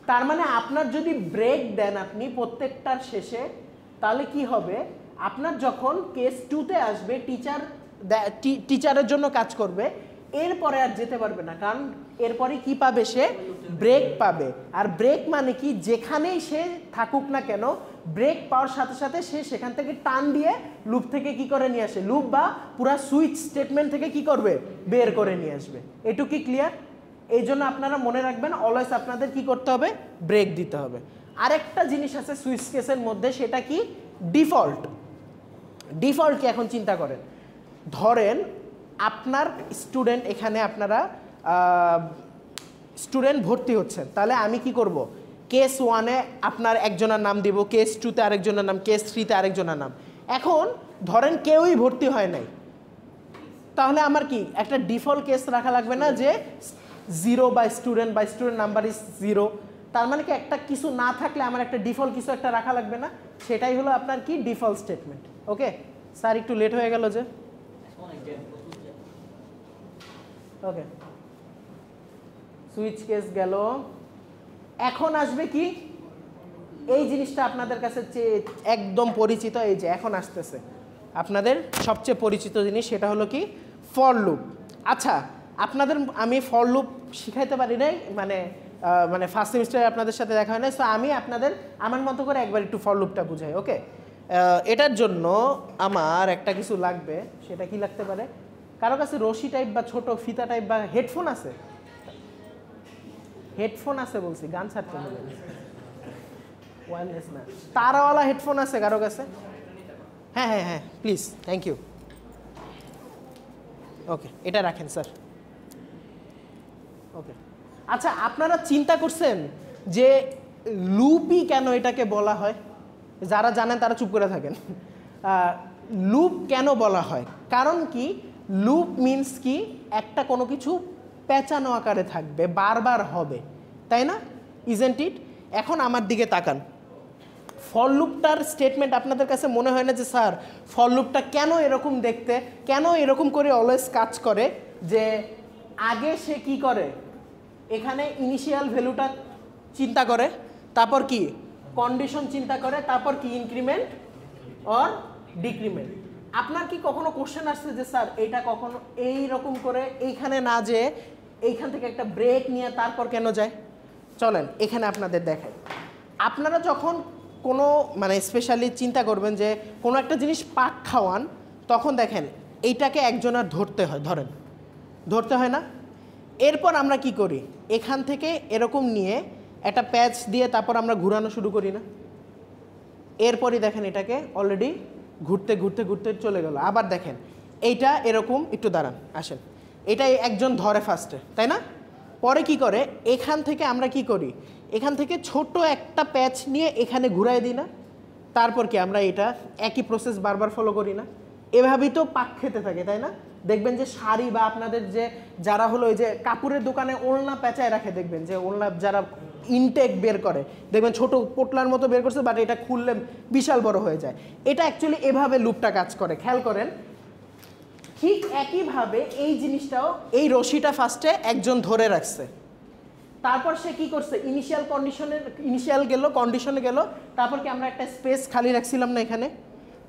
তার মানে আপনার যদি ব্রেক দেন আপনি প্রত্যেকটার শেষে, তাহলে কি হবে? আপনার যখন কেস 2-তে আসবে টিচারের জন্য কাজ করবে, এরপরে আর যেতে পারবে না, কারণ এরপরে কি পাবে, সে ব্রেক পাবে। আর ব্রেক মানে কি, যেখানেই সে থাকুক না কেন ব্রেক পাওয়ার সাথে সাথে সে সেখান থেকে টান দিয়ে লুপ থেকে কি করে নিয়ে আসে, লুপ বা পুরা সুইচ স্টেটমেন্ট থেকে কি করবে, বের করে নিয়ে আসবে। এটুকু কি ক্লিয়ার? এই জন্য আপনারা মনে রাখবেন অলওয়েজ আপনাদের কি করতে হবে, ব্রেক দিতে হবে। আরেকটা জিনিস আছে সুইচ কেসের মধ্যে, সেটা কি, ডিফল্ট। ডিফল্ট কি এখন চিন্তা করেন, ধরেন আপনার স্টুডেন্ট, এখানে আপনারা স্টুডেন্ট ভর্তি হচ্ছেন, তাহলে আমি কি করব, কেস 1-এ আপনার একজনের নাম দিব, কেস 2-তে আরেকজনের নাম, কেস 3-তে আরেকজনের নাম। এখন ধরেন কেউই ভর্তি হয় নাই, তাহলে আমার কি একটা ডিফল্ট কেস রাখা লাগবে না, যে 0 বা স্টুডেন্ট নাম্বার ইজ 0। তার মানে কি একটা কিছু না থাকলে আমার একটা ডিফল্ট কিছু একটা রাখা লাগবে না, সেটাই হলো আপনার কি ডিফল্ট স্টেটমেন্ট। ওকে স্যার, একটু লেট হয়ে গেল যে, ওকে সুইচ কেস গেল। এখন আসবে কি, এই জিনিসটা আপনাদের কাছে একদম পরিচিত, এই যে এখন আসতেছে আপনাদের সবচেয়ে পরিচিত জিনিস, সেটা হলো কি ফর লুপ। আচ্ছা, আপনাদের আমি ফর লুপ শিখাইতে পারি নাই, মানে ফার্স্ট সেমিস্টারে আপনাদের সাথে দেখা হয় না, সো আমি আপনাদের আমার মতো করে একবার একটু ফর লুপটা বুঝাই। ওকে, এটার জন্য আমার একটা কিছু লাগবে, সেটা কি লাগতে পারে, কারো কাছে রশি টাইপ বা ছোট ফিতা টাইপ বা হেডফোন আছে? হেডফোন আছে বলছি, গান ছাড়তে হবে, ওয়্যারলেস না, তারওয়ালা হেডফোন আছে কারো কাছে? হ্যাঁ হ্যাঁ হ্যাঁ প্লিজ, থ্যাংক ইউ। ওকে, এটা রাখেন স্যার। ওকে, আচ্ছা আপনারা চিন্তা করছেন যে লুপই কেন এটাকে বলা হয়? যারা জানেন তারা চুপ করে থাকেন। লুপ কেন বলা হয়, কারণ কি, লুপ মিনস কি, একটা কোনো কিছু পেঁচানো আকারে থাকবে, বারবার হবে, তাই না? Isn't it? এখন আমার দিকে তাকান, ফর লুপটার স্টেটমেন্ট আপনাদের কাছে মনে হয় না যে স্যার ফর লুপটা কেন এরকম দেখতে, কেন এরকম করে অলওয়েজ কাজ করে, যে আগে সে কি করে, এখানে ইনিশিয়াল ভ্যালুটা চিন্তা করে, তারপর কি কন্ডিশন চিন্তা করে, তারপর কি ইনক্রিমেন্ট অর ডিক্রিমেন্ট। আপনার কি কখনো কোশ্চেন আসছে যে স্যার এটা কখনো এই রকম করে এইখানে না যে এইখান থেকে একটা ব্রেক নিয়ে তারপর কেন যায়? চলেন এখানে আপনাদের দেখাই। আপনারা যখন কোনো স্পেশালি চিন্তা করবেন যে কোনো একটা জিনিস পাক খাওয়ান, তখন দেখেন এইটাকে একজনের ধরতে হয়, ধরতে হয় না? এরপর আমরা কি করি, এখান থেকে এরকম নিয়ে একটা প্যাচ দিয়ে তারপর আমরা ঘুরানো শুরু করি না? এরপরই দেখেন এটাকে অলরেডি ঘুরতে ঘুরতে ঘুরতে চলে গেল। আবার দেখেন এইটা এরকম, একটু দাঁড়ান আসেন, এটা একজন ধরে ফার্স্টে, তাই না? পরে কি করে, এখান থেকে আমরা কি করি, এখান থেকে ছোট একটা প্যাচ নিয়ে এখানে ঘুরাই দিই না? তারপর কি আমরা এটা একই প্রসেস বারবার ফলো করি না? এভাবেই তো পাক খেতে থাকে, তাই না? দেখবেন যে শাড়ি বা আপনাদের যে যারা হলো এই যে কাপড়ের দোকানে ওড়না পেঁচায় রাখে, দেখবেন যে ওড়না যারা ইনটেক বের করে, দেখবেন ছোট পোটলার মতো বের করছে, বাট এটা খুললে বিশাল বড় হয়ে যায়। এটা অ্যাকচুয়ালি এভাবে লুপটা কাজ করে, খেয়াল করেন। ঠিক একইভাবে এই জিনিসটাও, এই রশিটা ফার্স্টে একজন ধরে রাখছে, তারপর সে কি করছে, ইনিশিয়াল গেল, কন্ডিশনে গেল, তারপর কি আমরা একটা স্পেস খালি রাখছিলাম না এখানে?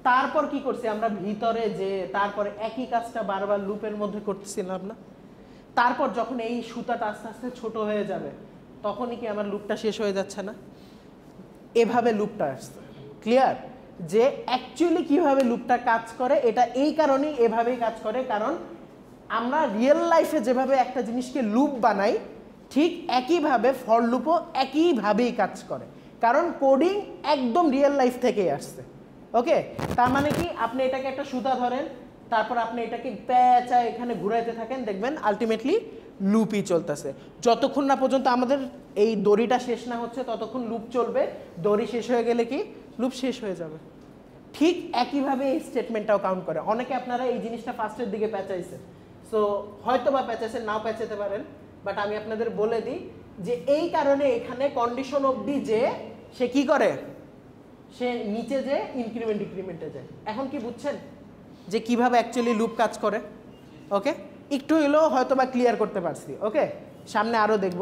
তারপর কি করছি আমরা ভিতরে, যে তারপরে একই কাজটা বারবার লুপের মধ্যে করতেছিলাম না? তারপর যখন এই সুতাটা আস্তে আস্তে ছোট হয়ে যাবে, তখনই কি আমার লুপটা শেষ হয়ে যাচ্ছে না? এভাবে লুপটা আসছে। ক্লিয়ার? যে অ্যাকচুয়ালি কিভাবে লুপটা কাজ করে, এটা এই কারণেই এভাবেই কাজ করে, কারণ আমরা রিয়েল লাইফে যেভাবে একটা জিনিসকে লুপ বানাই, ঠিক একইভাবে ফর লুপও একইভাবেই কাজ করে, কারণ কোডিং একদম রিয়েল লাইফ থেকেই আসছে। ওকে, তার মানে কি, আপনি এটাকে একটা সুতা ধরেন, তারপর আপনি এটাকে প্যাঁচা এখানে ঘুরাইতে থাকেন, দেখবেন আলটিমেটলি লুপই চলতেছে। যতক্ষণ না পর্যন্ত আমাদের এই দড়িটা শেষ না হচ্ছে ততক্ষণ লুপ চলবে, দড়ি শেষ হয়ে গেলে কি লুপ শেষ হয়ে যাবে। ঠিক একইভাবে এই স্টেটমেন্টটাও কাউন্ট করে। অনেকে আপনারা এই জিনিসটা ফার্স্টের দিকে প্যাঁচাইছেন, সো হয়তো বা প্যাঁচাইছেন, নাও প্যাঁচাতে পারেন, বাট আমি আপনাদের বলে দিই যে এই কারণে এখানে কন্ডিশন অবধি যে সে কি করে, সে নিচে যে ইনক্রিমেন্ট ডিক্রিমেন্টে যায়। এখন কি বুঝছেন যে কিভাবে অ্যাকচুয়ালি লুপ কাজ করে? ওকে, একটু হলেও হয়তো বা ক্লিয়ার করতে পারছি। ওকে, সামনে আরও দেখব।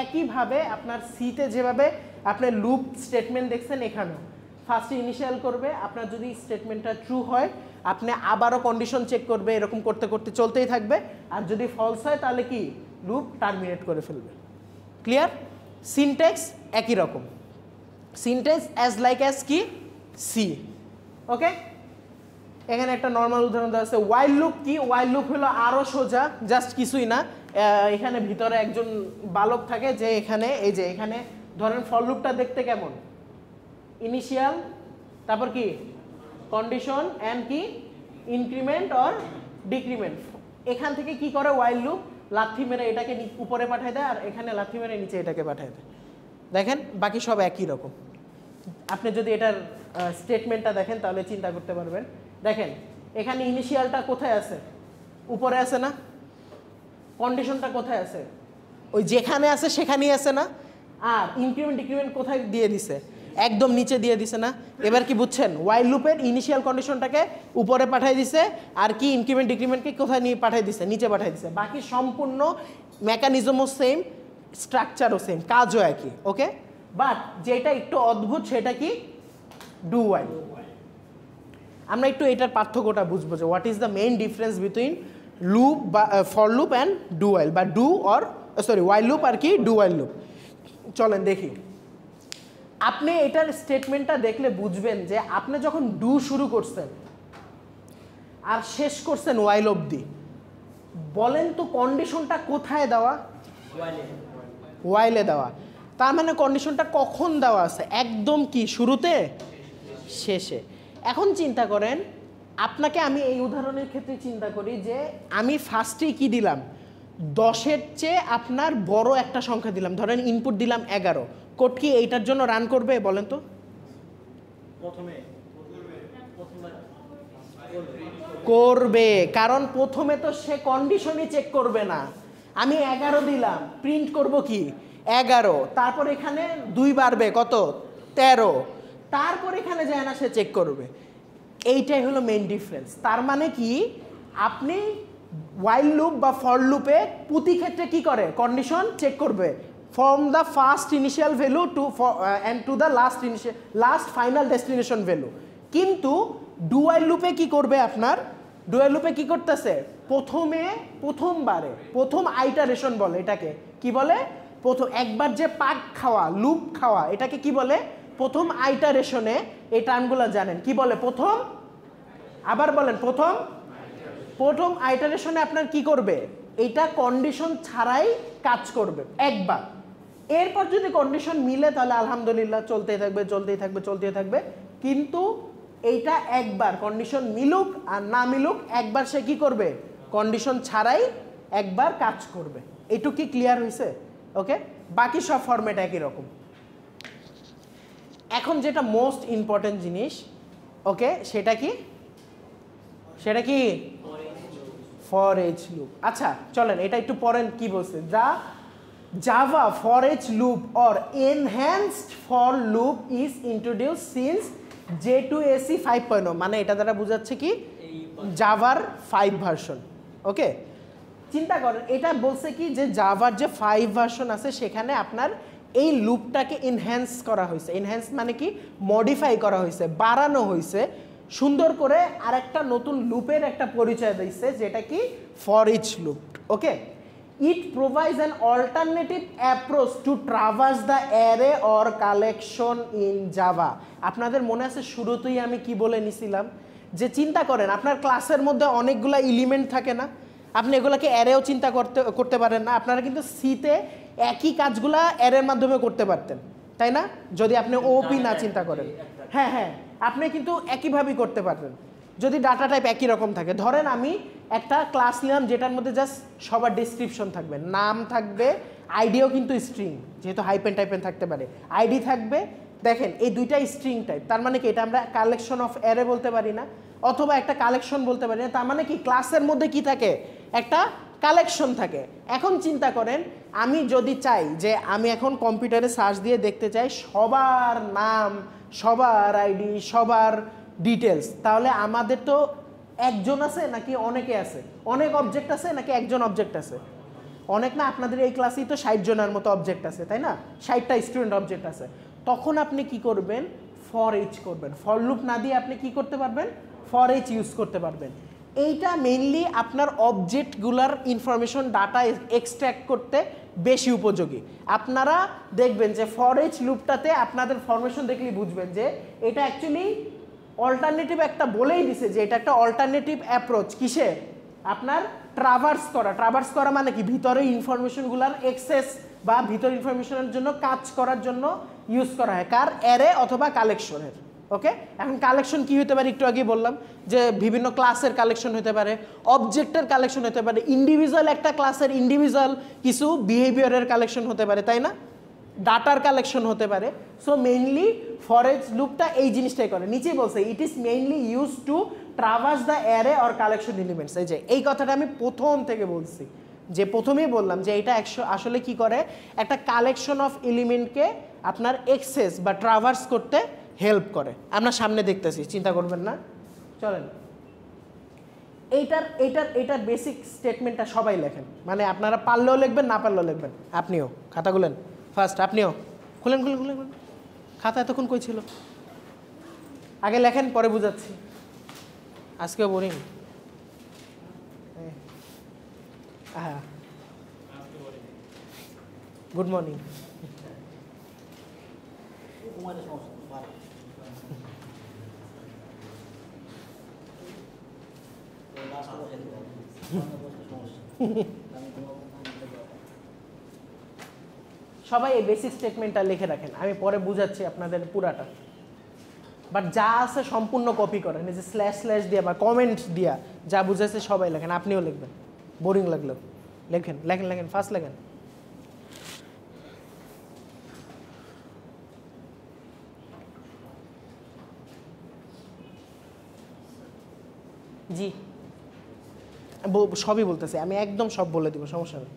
একইভাবে আপনার সিতে যেভাবে আপনি লুপ স্টেটমেন্ট দেখছেন, এখানেও ফার্স্টে ইনিশিয়াল করবে, আপনার যদি স্টেটমেন্টটা ট্রু হয় আপনি আবারও কন্ডিশন চেক করবে, এরকম করতে করতে চলতেই থাকবে, আর যদি ফলস হয় তাহলে কি লুপ টার্মিনেট করে ফেলবে। ক্লিয়ার? সিনট্যাক্স একই রকম, সিনট্যাক্স অ্যাজ লাইক অ্যাজ কি সি। ওকে, এখানে একটা নর্মাল উদাহরণ দেওয়া আছে। ওয়াইল লুপ কি? ওয়াইল লুপ হলো আরও সোজা, জাস্ট কিছুই না, এখানে ভিতরে একজন বালক থাকে যে এখানে এই যে এখানে ধরেন ফর লুপটা দেখতে কেমন, ইনিশিয়াল তারপর কি কন্ডিশন অ্যান্ড কি ইনক্রিমেন্ট অর ডিক্রিমেন্ট। এখান থেকে কি করে ওয়াইল লুপ, লাথি মেরে এটাকে উপরে পাঠায় দেয় আর এখানে লাথি মেরে নিচে এটাকে পাঠায় দেয়। দেখেন বাকি সব একই রকম। আপনি যদি এটার স্টেটমেন্টটা দেখেন তাহলে চিন্তা করতে পারবেন। দেখেন এখানে ইনিশিয়ালটা কোথায় আছে, উপরে আছে না, কন্ডিশনটা কোথায় আছে, ওই যেখানে আছে সেখানেই আছে না, আর ইনক্রিমেন্ট ডিক্রিমেন্ট কোথায় দিয়ে দিছে, একদম নিচে দিয়ে দিছে না। এবার কি বুঝছেন, ওয়াইল লুপের ইনিশিয়াল কন্ডিশনটাকে উপরে পাঠিয়ে দিছে আর কি ইনক্রিমেন্ট ডিক্রিমেন্টকে কোথায় নিয়ে পাঠিয়ে দিছে, নিচে পাঠিয়ে দিছে। বাকি সম্পূর্ণ মেকানিজমও সেম, স্ট্রাকচারও সেম, কাজও একই। ওকে, বাট যেটা একটু অদ্ভুত সেটা কি ডু ওয়াইল। আমরা একটু এটার পার্থক্যটা বুঝবো যে what is the main difference between loop বা for loop and do while, বা do or sorry while loop আর কি ডু ওয়াইল লুপ। চলেন দেখি। আপনি এটার স্টেটমেন্টটা দেখলে বুঝবেন যে আপনি যখন ডু শুরু করছেন আর শেষ করছেন ওয়াইল অবধি, বলেন তো কন্ডিশনটা কোথায় দেওয়া, ওয়াইলে দেওয়া। তার মানে কন্ডিশনটা কখন দেওয়া আছে, একদম কি শুরুতে, শেষে। এখন চিন্তা করেন, আপনাকে আমি এই উদাহরণের ক্ষেত্রে চিন্তা করি যে আমি ফার্স্টেই কি দিলাম, 10-এর চেয়ে আপনার বড় একটা সংখ্যা দিলাম, ধরেন ইনপুট দিলাম 11। কোড কি এইটার জন্য রান করবে বলেন তো? করবে, কারণ প্রথমে তো সে কন্ডিশনই চেক করবে না। আমি 11 দিলাম, প্রিন্ট করব কি 11, তারপর এখানে 2 বাড়বে কত 13, তারপর এখানে যায় না সে চেক করবে। এইটাই হলো মেইন ডিফারেন্স। তার মানে কি, আপনি ওয়াইল লুপ বা ফর লুপে প্রতি ক্ষেত্রে কি করে, কন্ডিশন চেক করবে from the first initial value to and to the last final destination value. কিন্তু ডুয়াইল লুপে কি করবে, আপনার ডুয়াইল লুপে কি করতেছে, প্রথমবারে প্রথম আইটারেশন বলে এটাকে, কি বলে, প্রথম একবার যে পাক খাওয়া লুপ খাওয়া এটাকে কি বলে, প্রথম আইটারেশনে। এই টার্মগুলো জানেন কি বলে, প্রথম, আবার বলেন প্রথম আইটারেশনে আপনার কি করবে, এটা কন্ডিশন ছাড়াই কাজ করবে একবার। এরপর যদি কন্ডিশন মিলে তাহলে আলহামদুলিল্লাহ চলতেই থাকবে। কিন্তু এইটা একবার কন্ডিশন মিলুক আর না মিলুক, একবার সে কি করবে, কন্ডিশন ছাড়াই একবার কাজ করবে। এইটুকু কি ক্লিয়ার হয়েছে? ওকে, বাকি সব ফরম্যাট একই রকম। এখন যেটা মোস্ট ইম্পর্টেন্ট জিনিস, ওকে, সেটা কি ফর এইচ লুপ। আচ্ছা চলেন এটা একটু পড়েন কি বলছে। Java for H loop or enhanced for loop is introduce since J2SE 5.0, মানে এটা দ্বারা বোঝাচ্ছে কি জাভার 5 ভার্সন। ওকে, চিন্তা করেন এটা বলছে কি যে জাভার যে 5 ভার্সন আছে সেখানে আপনার এই লুপটাকে এনহ্যান্স করা হয়েছে। এনহ্যান্স মানে কি, মডিফাই করা হয়েছে, বাড়ানো হয়েছে সুন্দর করে, আর একটা নতুন লুপের একটা পরিচয় দিচ্ছে যেটা কি for each loop. Okay, it provides an alternative approach to traverse the array or collection in Java. আপনাদের মনে আছে শুরুতেই আমি কি বলে নিছিলাম, যে চিন্তা করেন আপনার ক্লাসের মধ্যে অনেকগুলো এলিমেন্ট থাকে না, আপনি এগুলোকে অ্যারেও চিন্তা করতে পারেন না। আপনারা কিন্তু সিতে একই কাজগুলা অ্যারের মাধ্যমে করতে পারতেন, তাই না, যদি আপনি ওপি না চিন্তা করেন। হ্যাঁ, আপনি কিন্তু একইভাবেই করতে পারবেন যদি ডাটা টাইপ একই রকম থাকে। ধরেন আমি একটা ক্লাস নিলাম যেটার মধ্যে জাস্ট সবার ডেসক্রিপশন থাকবে, নাম থাকবে, আইডিও কিন্তু স্ট্রিং, যেহেতু হাইপেন টাইপেন থাকতে পারে, আইডি থাকবে। দেখেন এই দুইটাই স্ট্রিং টাইপ, তার মানে কি এটা আমরা কালেকশন অফ অ্যারে বলতে পারি না, অথবা একটা কালেকশন বলতে পারি না। তার মানে কি ক্লাসের মধ্যে কি থাকে, একটা কালেকশন থাকে। এখন চিন্তা করেন আমি যদি চাই যে আমি এখন কম্পিউটারে সার্চ দিয়ে দেখতে চাই সবার নাম, সবার আইডি, সবার ডিটেলস, তাহলে আমাদের তো একজন আছে নাকি অনেকে আছে, অনেক অবজেক্ট আছে নাকি একজন অবজেক্ট আছে, অনেক না। আপনাদের এই ক্লাসেই তো 60 জনের মতো অবজেক্ট আছে, তাই না, 60টা স্টুডেন্ট অবজেক্ট আছে। তখন আপনি কি করবেন, ফর ইচ করবেন। ফর লুপ না দিয়ে আপনি কি করতে পারবেন? ফর ইচ ইউজ করতে পারবেন। এইটা মেইনলি আপনার অবজেক্টগুলার ইনফরমেশন ডাটা এক্সট্র্যাক্ট করতে বেশি উপযোগী। আপনারা দেখবেন যে ফর ইচ লুপটাতে আপনাদের ফরমেশন দেখলেই বুঝবেন যে এটা অ্যাকচুয়ালি অল্টারনেটিভ একটা বলেই দিছে যে এটা একটা অল্টারনেটিভ অ্যাপ্রোচ। কিসে? আপনার ট্রাভার্স করা মানে কি? ভিতরে ইনফরমেশনগুলার এক্সেস বা ভিতর ইনফরমেশনের জন্য কাজ করার জন্য ইউজ করা হয় কার? অ্যারে অথবা কালেকশনের। ওকে, এখন কালেকশন কি হতে পারে? একটু আগে বললাম যে বিভিন্ন ক্লাসের কালেকশন হতে পারে, অবজেক্টের কালেকশন হতে পারে, ইন্ডিভিজুয়াল একটা ক্লাসের ইন্ডিভিজুয়াল কিছু বিহেভিয়ারের কালেকশন হতে পারে, তাই না? ডাটার কালেকশন হতে পারে। সো মেইনলি ফর ইচ লুপটা এই জিনিসটাই করে। নিচেই বলছে it is mainly use to traverse the array or collection elements. এই যে এই কথাটা আমি প্রথম থেকে বলছি, যে প্রথমেই বললাম যে এটা আসলে কি করে? একটা কালেকশন অফ এলিমেন্টকে আপনার এক্সেস বা ট্রাভার্স করতে হেল্প করে। আমরা সামনে দেখতেছি, চিন্তা করবেন না। চলেন এইটার বেসিক স্টেটমেন্টটা সবাই লেখেন, মানে আপনারা পারলেও লিখবেন, না পারলেও লিখবেন। আপনিও খাতা খুলেন, ফার্স্ট আপনিও খুলেন খুলেন খুলেন খুলেন। খাতা এতক্ষণ কই ছিল? আগে লেখেন, পরে বুঝাচ্ছি। আজকেও বোরিং। হ্যাঁ, গুড মর্নিং। সবাই এই বেসিক স্টেটমেন্টটা লিখে রাখেন, আমি পরে বুঝাচ্ছি আপনাদের পুরাটা। বাট যা আছে সম্পূর্ণ কপি করেন, এই যে স্ল্যাশ স্ল্যাশ দিয়া বা কমেন্ট দিয়া যা বুঝাচ্ছে সবাই লেখেন। আপনিও লিখবেন, বোরিং লাগলেও লেখেন লেখেন লেখেন, ফার্স্ট লেখেন। জি সবই বলতেছি আমি, একদম সব বলে দিব, সমস্যা নেই।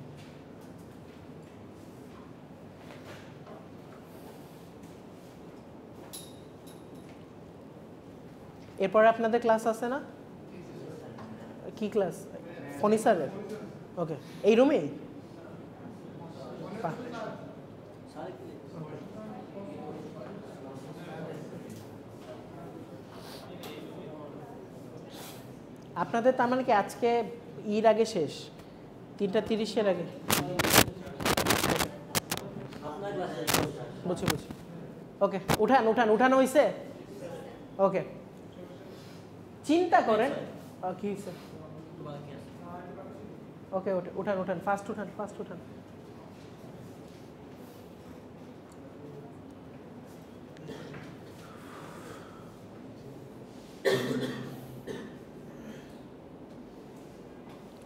এরপরে আপনাদের ক্লাস আছে না? কি ক্লাস? ফনি স্যারের? ওকে, এই রুমেই? আপনাদের তার মানে কি আজকে ঈদ আগে শেষ, 3:30 আগে? বুঝছি বুঝছি। ওকে, উঠান উঠান, উঠানো হয়েছে? ওকে, চিন্তা করেন কি হয়েছে। ওকে, উঠান উঠান, ফার্স্ট উঠান, ফার্স্ট উঠান।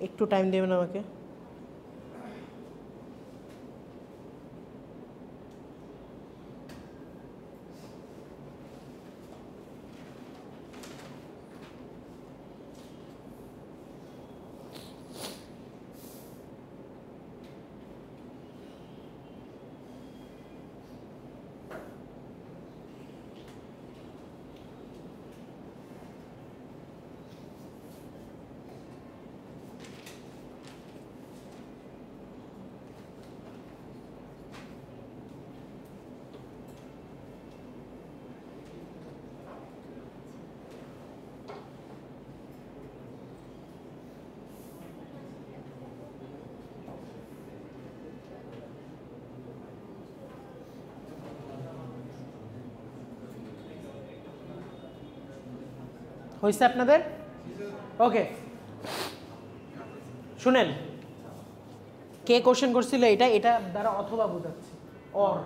একটু টাইম দেবেন আমাকে। হয়েছে আপনাদের? ওকে, শুনেন, কে কোশ্চেন করছিল এটা? এটা দ্বারা অথবা বোঝাচ্ছে, অর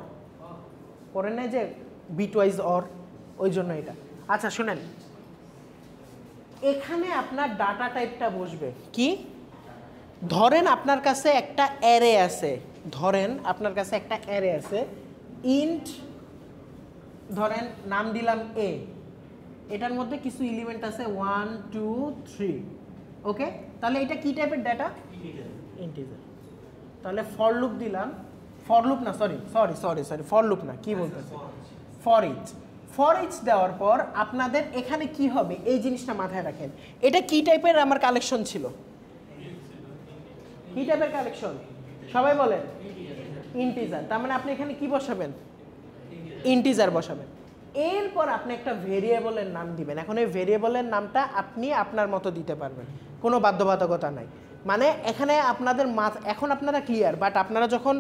পড়েন নাই যে বিটওয়াইজ অর, ওই জন্য এটা। আচ্ছা শুনেন, এখানে আপনার ডাটা টাইপটা বসবে কি? ধরেন আপনার কাছে একটা অ্যারে আছে, ধরেন আপনার কাছে একটা অ্যারে আছে, ইন্ট ধরেন নাম দিলাম এ, এটার মধ্যে কিছু এলিমেন্ট আছে 1 2 3। ওকে, তাহলে এটা কি টাইপের ডাটা? ইন্টিজার। তাহলে ফর লুপ দিলাম, ফর লুপ না, sorry sorry sorry sorry for loop না, কি বলতেছে? For each. ফর ইচ দেওয়ার পর আপনাদের এখানে কি হবে এই জিনিসটা মাথায় রাখেন। এটা কি টাইপের আমার কালেকশন ছিল? কি টাইপের কালেকশন? সবাই বলেন ইন্টিজার। তার মানে আপনি এখানে কি বসাবেন? ইন্টিজার বসাবেন। এরপর আপনি একটা ভেরিয়েবলের নাম দিবেন। এখন এই ভেরিয়েবলের নামটা আপনি আপনার মতো দিতে পারবেন, কোনো বাধ্যবাধকতা নাই। মানে এখানে আপনাদের এখন আপনারা ক্লিয়ার, বাট আপনারা যখন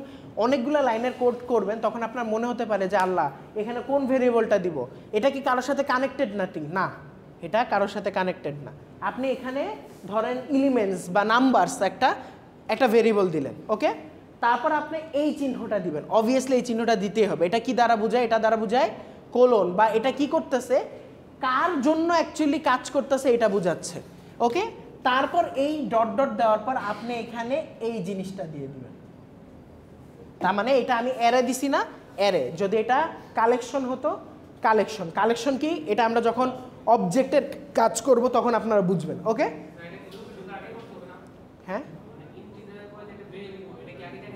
অনেকগুলো লাইনের কোড করবেন তখন আপনার মনে হতে পারে যে আল্লাহ এখানে কোন ভেরিয়েবলটা দিব, এটা কি কারোর সাথে কানেক্টেড না, এটা কারোর সাথে কানেক্টেড না। আপনি এখানে ধরেন এলিমেন্টস বা নাম্বারস একটা ভেরিয়েবল দিলেন, ওকে। তারপর আপনি এই চিহ্নটা দিবেন, অবভিয়াসলি এই চিহ্নটা দিতেই হবে। এটা কি দ্বারা বোঝায়? এটা দ্বারা বোঝায় কোলন, বা এটা কি করতেছে, কার জন্য অ্যাকচুয়ালি কাজ করতেছে এটা বোঝাচ্ছে, ওকে। তারপর এই ডট ডট দেওয়ার পর আপনি এখানে এই জিনিসটা দিয়ে দিবেন। তার মানে এটা আমি অ্যারে দিছি না, অ্যারে। যদি এটা কালেকশন হতো, কালেকশন কি, এটা আমরা যখন অবজেক্টের কাজ করব তখন আপনারা বুঝবেন, ওকে। হ্যাঁ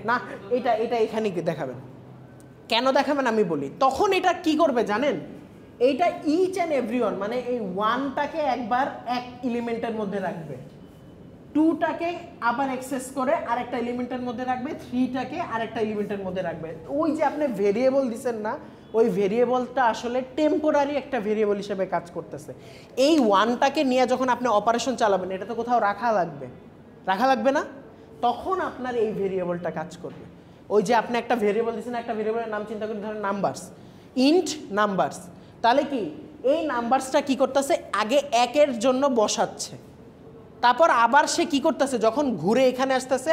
না, এটা এখানে দেখাবেন। কেন দেখাবেন আমি বলি। তখন এটা কি করবে জানেন, এইটা ইচ অ্যান্ড এভরিওয়ান, মানে এই 1টাকে একবার এক এলিমেন্টের মধ্যে রাখবে, 2টাকে আবার অ্যাক্সেস করে আরেকটা এলিমেন্টের মধ্যে রাখবে, 3টাকে আরেকটা এলিমেন্টের মধ্যে রাখবে। ওই যে আপনি ভেরিয়েবল দিচ্ছেন না, ওই ভেরিয়েবলটা আসলে টেম্পোরারি একটা ভেরিয়েবল হিসেবে কাজ করতেছে। এই 1টাকে নিয়ে যখন আপনি অপারেশন চালাবেন, এটা তো কোথাও রাখা লাগবে না, তখন আপনার এই ভেরিয়েবলটা কাজ করবে। ওই যে আপনি একটা ভেরিয়েবল দিচ্ছেন, একটা ভেরিয়েবলের নাম চিন্তা করে ধরেন নাম্বারস, ইন্ট নাম্বারস, তাহলে কি এই নাম্বারসটা কি করতেছে, আগে 1-এর জন্য বসাচ্ছে, তারপর আবার সে কি করতেছে, যখন ঘুরে এখানে আসতেছে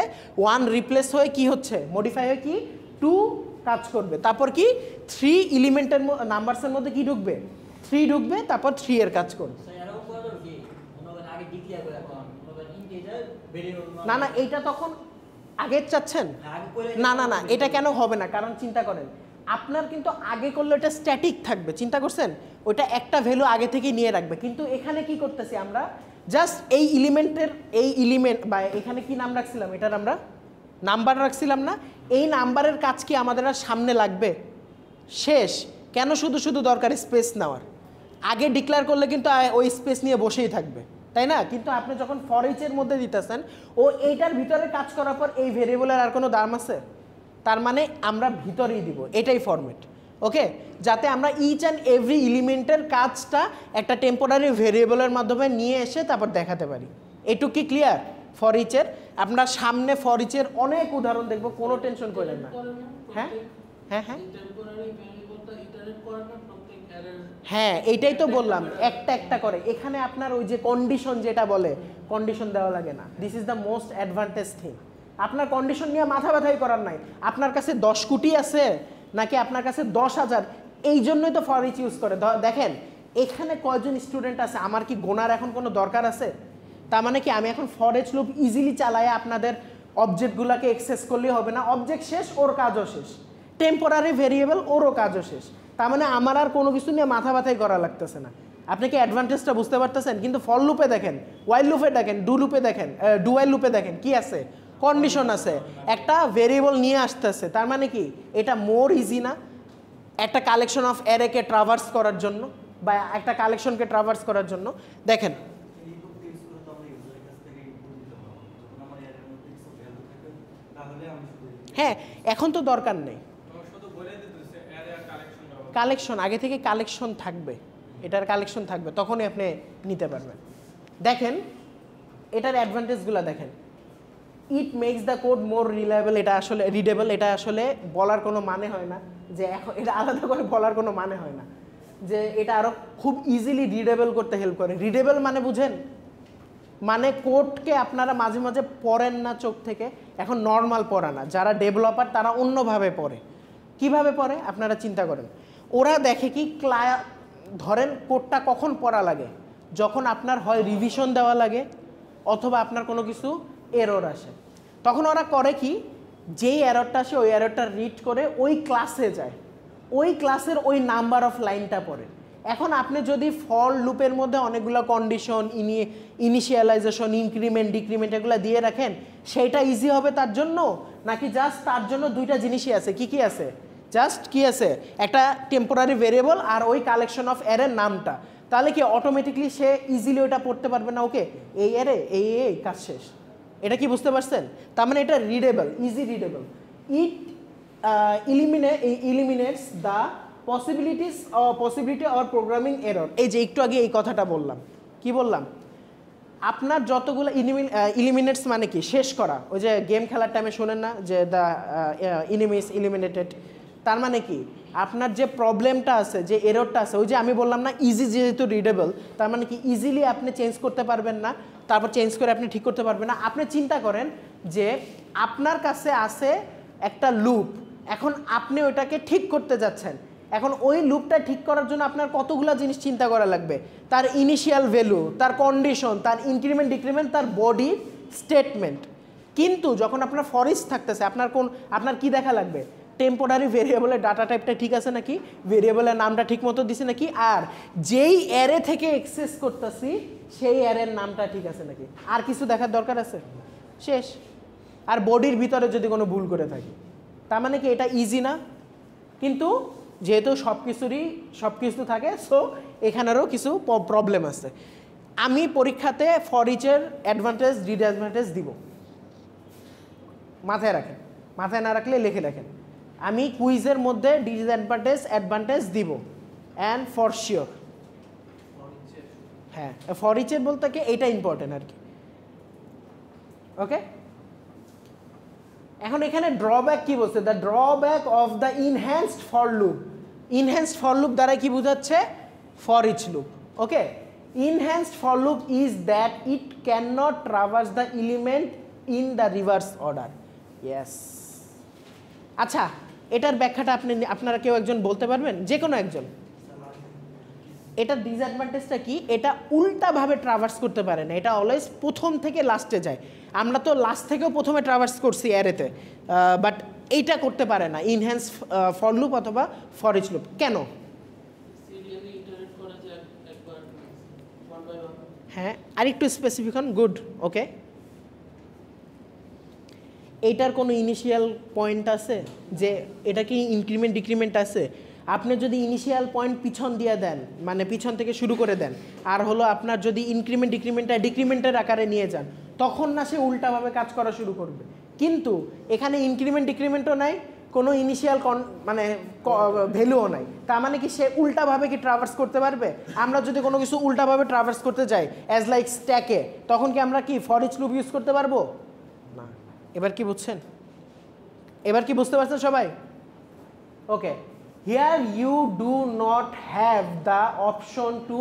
1 রিপ্লেস হয়ে কি হচ্ছে, মডিফাই হয়ে কি 2 কাজ করবে, তারপর কি 3 এলিমেন্টের নাম্বারসের মধ্যে কি ঢুকবে, 3 ঢুকবে, তারপর 3 এর কাজ করবে। না এইটা তখন আগে চাচ্ছেন, না এটা কেন হবে না, কারণ চিন্তা করেন আপনার কিন্তু আগে করলে ওটা স্ট্যাটিক থাকবে, চিন্তা করছেন, ওইটা একটা ভ্যালু আগে থেকে নিয়ে রাখবে। কিন্তু এখানে কি করতেছি আমরা, জাস্ট এই এলিমেন্ট বা এখানে কি নাম রাখছিলাম, এটার আমরা নাম্বার রাখছিলাম না, এই নাম্বারের কাজ কি আমাদের আর সামনে লাগবে, শেষ। কেন শুধু দরকার স্পেস নেওয়ার, আগে ডিক্লেয়ার করলে কিন্তু ওই স্পেস নিয়ে বসেই থাকবে, তাই না? কিন্তু আপনি যখন ফর ইচের মধ্যে দিতেছেন, ও এইটার ভিতরে কাজ করার পর এই ভেরিয়েবলের আর কোনো দাম আছে, তার মানে আমরা ভিতরেই দিব, এটাই ফরম্যাট, ওকে। যাতে আমরা ইচ অ্যান্ড এভরি এলিমেন্টের কাজটা একটা টেম্পোরারি ভেরিয়েবলের মাধ্যমে নিয়ে এসে তারপর দেখাতে পারি। এটুকু কি ক্লিয়ার ফর ইচের? আমরা সামনে ফর ইচের অনেক উদাহরণ দেখবো, কোনো টেনশন করেন না। হ্যাঁ এইটাই তো বললাম, একটা করে। এখানে আপনার ওই যে কন্ডিশন যেটা বলে, কন্ডিশন দেওয়া লাগে না। This is the most advantage thing. আপনার কন্ডিশন নিয়ে মাথা ব্যথাই করার নাই। আপনার কাছে 10 কোটি আছে নাকি আপনার কাছে 10,000, এই জন্যই তো ফর ইচ ইউজ করে। দেখেন এখানে কয়জন স্টুডেন্ট আছে, আমার কি গোনার এখন কোনো দরকার আছে? তার মানে কি আমি এখন ফর ইচ লুপ ইজিলি চালাই আপনাদের অবজেক্টগুলোকে অ্যাক্সেস করলেই হবে না? অবজেক্ট শেষ, ওর কাজও শেষ। টেম্পোরারি ভেরিয়েবল, ওরও কাজও শেষ। তার মানে আমার আর কোনো কিছু নিয়ে মাথা ব্যথাই করা লাগতেছে না। আপনি কি অ্যাডভান্টেজটা বুঝতে পারতেছেন? কিন্তু ফর লুপে দেখেন, ওয়াইল লুপে দেখেন, ডু ওয়াইল লুপে দেখেন কি আছে, কন্ডিশন আছে, একটা ভেরিয়েবল নিয়ে আসতেছে। তার মানে কি এটা মোর ইজি না একটা কালেকশন অফ অ্যারেকে ট্রাভার্স করার জন্য, বা একটা কালেকশনকে ট্রাভার্স করার জন্য? দেখেন হ্যাঁ, এখন তো দরকার নেই কালেকশন, আগে থেকে কালেকশন থাকবে, এটার কালেকশন থাকবে, তখনই আপনি নিতে পারবেন। দেখেন এটার অ্যাডভান্টেজগুলো দেখেন। It makes the code more reliable, এটা আসলে রিডেবল, এটা আসলে বলার কোনো মানে হয় না, যে এখন এটা আলাদা করে বলার কোনো মানে হয় না, যে এটা আরও খুব ইজিলি রিডেবল করতে হেল্প করে। রিডেবল মানে বুঝেন, মানে কোডকে আপনারা মাঝে মাঝে পড়েন না চোখ থেকে, এখন নর্মাল পড়া না, যারা ডেভেলপার তারা অন্যভাবে পড়ে। কিভাবে পড়ে আপনারা চিন্তা করেন, ওরা দেখে কি ধরেন কোডটা কখন পড়া লাগে, যখন আপনার হয় রিভিশন দেওয়া লাগে অথবা আপনার কোনো কিছু এরর আসে, তখন ওরা করে কি, যেই এররটা আসে ওই এররটা রিড করে ওই ক্লাসে যায়, ওই ক্লাসের ওই নাম্বার অফ লাইনটা পড়ে। এখন আপনি যদি ফর লুপের মধ্যে অনেকগুলো কন্ডিশন, ইনিশিয়ালাইজেশন, ইনক্রিমেন্ট, ডিক্রিমেন্ট এগুলো দিয়ে রাখেন, সেইটা ইজি হবে তার জন্য, নাকি জাস্ট তার জন্য দুইটা জিনিসই আছে? কি আছে? জাস্ট কি আছে, একটা টেম্পোরারি ভেরিয়েবল আর ওই কালেকশন অফ অ্যারের নামটা। তাহলে কি অটোমেটিকলি সে ইজিলি ওটা পড়তে পারবে না? ওকে, এই অ্যারে এই কাজ শেষ। এটা কি বুঝতে পারছেন? তার মানে এটা readable, easy readable. It eliminates the possibility or programming error. এই যে একটু আগে এই কথাটা বললাম, কি বললাম, আপনার যতগুলো ইলিমিনেটস মানে কি শেষ করা, ওই যে গেম খেলার টাইমে শোনেন না যে দ্য এনিমিস ইলিমিনেটেড, তার মানে কি আপনার যে প্রবলেমটা আছে, যে এররটা আছে, ওই যে আমি বললাম না ইজি যেহেতু রিডেবল, তার মানে কি ইজিলি আপনি চেঞ্জ করতে পারবেন না, তারপর চেঞ্জ করে আপনি ঠিক করতে পারবেন না। আপনি চিন্তা করেন যে আপনার কাছে আছে একটা লুপ, এখন আপনি ওইটাকে ঠিক করতে যাচ্ছেন, এখন ওই লুপটা ঠিক করার জন্য আপনার কতগুলো জিনিস চিন্তা করা লাগবে, তার ইনিশিয়াল ভ্যালু, তার কন্ডিশন, তার ইনক্রিমেন্ট ডিক্রিমেন্ট, তার বডি স্টেটমেন্ট। কিন্তু যখন আপনার ফর ইচ থাকতেছে, আপনার কি দেখা লাগবে, টেম্পোরারি ভেরিয়েবলের ডাটা টাইপটা ঠিক আছে নাকি, ভেরিয়েবলের নামটা ঠিক মতো দিছে নাকি, আর যেই অ্যারে থেকে অ্যাক্সেস করতেছি সেই অ্যারের নামটা ঠিক আছে নাকি, আর কিছু দেখার দরকার আছে? শেষ। আর বডির ভিতরে যদি কোনো ভুল করে থাকি, তার মানে কি এটা ইজি না? কিন্তু যেহেতু সব কিছু থাকে, সো এখানেরও কিছু প্রবলেম আছে। আমি পরীক্ষাতে ফর ইচের অ্যাডভান্টেজ ডিসঅ্যাডভান্টেজ দিব, মাথায় রাখেন, মাথায় না রাখলে লিখে রাখেন। আমি কুইজের মধ্যে ডিসঅ্যাডভান্টেজ অ্যাডভান্টেজ দিব, অ্যান্ড ফর শিওর। হ্যাঁ, ফর ইচের বলতে কি এইটা ইম্পর্টেন্ট আর কি। ওকে, এখন এখানে ড্রব্যাক কি বলছে, the drawback of the enhanced for loop. Enhanced for loop দ্বারা কি বোঝাচ্ছে, for each loop. Okay, enhanced for loop is that it can not traverse the element in the reverse order. Yes. আচ্ছা, এটার ব্যাখ্যাটা আপনারা কেউ একজন বলতে পারবেন, যে কোনো একজন? এটার ডিসঅ্যাডভান্টেজটা কি, এটা উল্টাভাবে ট্রাভার্স করতে পারে না, এটা অলওয়েজ প্রথম থেকে লাস্টে যায়। আমরা তো লাস্ট থেকেও প্রথমে ট্রাভার্স করছি অ্যারেতে, বাট এইটা করতে পারে না ইনহ্যান্স ফর লুপ অথবা ফর ইচ লুপ। কেন? হ্যাঁ, আর একটু স্পেসিফিক হন। গুড, ওকে। এইটার কোনো ইনিশিয়াল পয়েন্ট আছে যে এটা কি ইনক্রিমেন্ট ডিক্রিমেন্ট আছে? আপনি যদি ইনিশিয়াল পয়েন্ট পিছন দিয়ে দেন, মানে পিছন থেকে শুরু করে দেন, আর হলো আপনার যদি ইনক্রিমেন্ট ডিক্রিমেন্টটা ডিক্রিমেন্টের আকারে নিয়ে যান, তখন না সে উল্টাভাবে কাজ করা শুরু করবে। কিন্তু এখানে ইনক্রিমেন্ট ডিক্রিমেন্টও নাই, কোনো ইনিশিয়াল মানে ভ্যালুও নাই, তার মানে কি সে উল্টাভাবে কি ট্রাভার্স করতে পারবে? আমরা যদি কোনো কিছু উল্টাভাবে ট্রাভার্স করতে যাই অ্যাজ লাইক স্ট্যাকে, তখন কি আমরা কি ফর ইচ লুপ ইউজ করতে পারবো না? এবার কি বুঝছেন? এবার কি বুঝতে পারছেন সবাই? ওকে, here you do not have the option to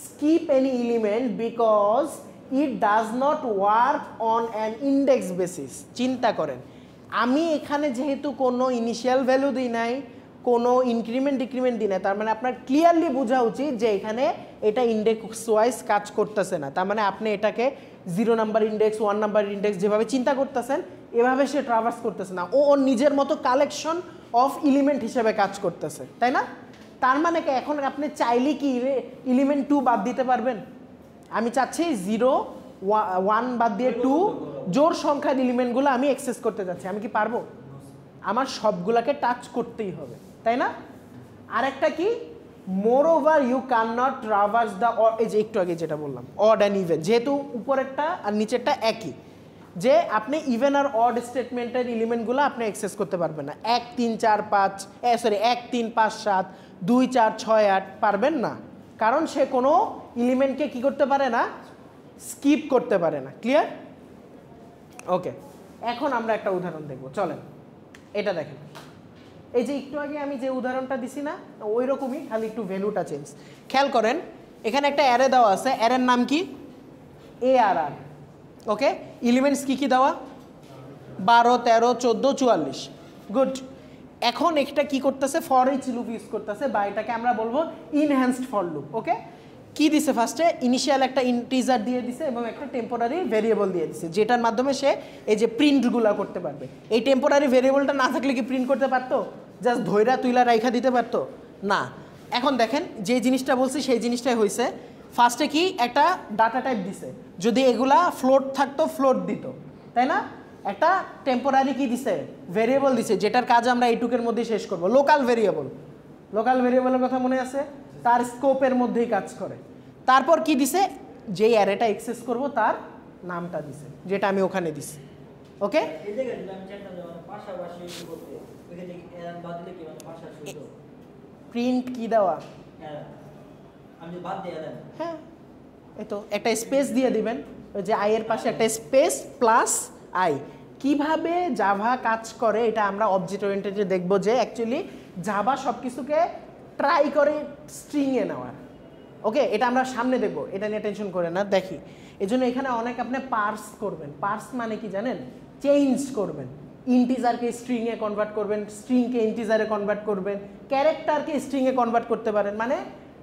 skip any element because it does not work on an index basis. চিন্তা করেন, আমি এখানে যেহেতু কোনো ইনিশিয়াল ভ্যালু দিই নাই, কোনো ইনক্রিমেন্ট ডিক্রিমেন্ট দিই না, তার মানে আপনার ক্লিয়ারলি বোঝা উচিত যে এখানে এটা ইন্ডেক্স ওয়াইজ কাজ করতেছে না। তার মানে আপনি এটাকে 0 নাম্বার ইন্ডেক্স, 1 নাম্বার ইন্ডেক্স যেভাবে চিন্তা করতেছেন এভাবে সে ট্রাভার্স করতেছে না, ও ওর নিজের মতো কালেকশন অফ এলিমেন্ট হিসেবে কাজ করতেছে, তাই না? তার মানে কি এখন আপনি চাইলে কি এলিমেন্ট 2 বাদ দিতে পারবেন? আমি চাচ্ছি 0, 1 বাদ দিয়ে 2 জোড় সংখ্যার এলিমেন্টগুলো আমি অ্যাক্সেস করতে যাচ্ছি, আমি কি পারবো? আমার সবগুলোকে টাচ করতেই হবে, তাই না? আরেকটা কি, moreover you can not traverse the, এই যে একটু আগে যেটা বললাম অড অ্যান্ড ইভেন, যেহেতু উপরেরটা আর নিচেরটা একই, যে আপনি ইভেন আর অড স্টেটমেন্টের এলিমেন্টগুলো আপনি অ্যাক্সেস করতে পারবেন না। 1 3 4 5 1 3 5 7 2 4 6 8 পারবেন না, কারণ সে কোনো এলিমেন্টকে কি করতে পারে না, স্কিপ করতে পারে না। ক্লিয়ার? ওকে, এখন আমরা একটা উদাহরণ দেখব, চলেন এটা দেখেন। এই যে একটু আগে আমি যে উদাহরণটা দিছি না, ওই রকমই, খালি একটু ভ্যালুটা চেঞ্জ। খেয়াল করেন, এখানে একটা অ্যারে দেওয়া আছে, অ্যারের নাম কি, ARR। ওকে, এলিমেন্টস কি কি দেওয়া, 12 13 14 44। গুড। এখন একটা কি করতেছে, ফর ইচ লুপ ইউজ করতেছে, বা এটাকে আমরা বলবো ইনহ্যান্সড ফর লুপ। ওকে, কি দিছে, ফার্স্টে ইনিশিয়াল একটা ইন্টিজার দিয়ে দিছে এবং একটা টেম্পোরারি ভেরিয়েবল দিয়ে দিছে, যেটার মাধ্যমে সে এই যে প্রিন্টগুলো করতে পারবে। এই টেম্পোরারি ভেরিয়েবলটা না থাকলে কি প্রিন্ট করতে পারতো? জাস্ট ধৈরা তুইলা রাইখা দিতে পারতো না। এখন দেখেন, যে জিনিসটা বলছি সেই জিনিসটাই হয়েছে। ফার্স্টে কি একটা ডাটা টাইপ দিছে, যদি এগুলা ফ্লোট থাকতো ফ্লোট দিত, তাই না? একটা টেম্পোরারি কি দিছে, ভেরিয়েবল দিছে, যেটার কাজ আমরা এইটুকের মধ্যে শেষ করব। লোকাল ভেরিয়েবল, লোকাল ভেরিয়েবলের কথা মনে আছে, তার স্কোপের মধ্যেই কাজ করে। তারপর কি দিছে, যেই অ্যারেটা অ্যাক্সেস করব তার নামটা দিছে, যেটা আমি ওখানে দিছি। ওকে, প্রিন্ট কি দেওয়া, হ্যাঁ এই তো একটা স্পেস দিয়ে দিবেন, ওই যে আই এর পাশে একটা স্পেস প্লাস আই। কিভাবে জাভা কাজ করে এটা আমরা অবজেক্ট ওরিয়েন্টেডে দেখব, যে অ্যাকচুয়ালি জাভা সব কিছুকে ট্রাই করে স্ট্রিংয়ে নেওয়ার। ওকে, এটা আমরা সামনে দেখব, এটা নিয়ে টেনশন করে না। দেখি এই জন্য এখানে অনেক আপনি পার্স করবেন। পার্স মানে কি জানেন? চেঞ্জ করবেন, ইন্টিজারকে স্ট্রিংয়ে কনভার্ট করবেন, স্ট্রিংকে ইন্টিজারে কনভার্ট করবেন, ক্যারেক্টারকে স্ট্রিংয়ে কনভার্ট করতে পারেন, মানে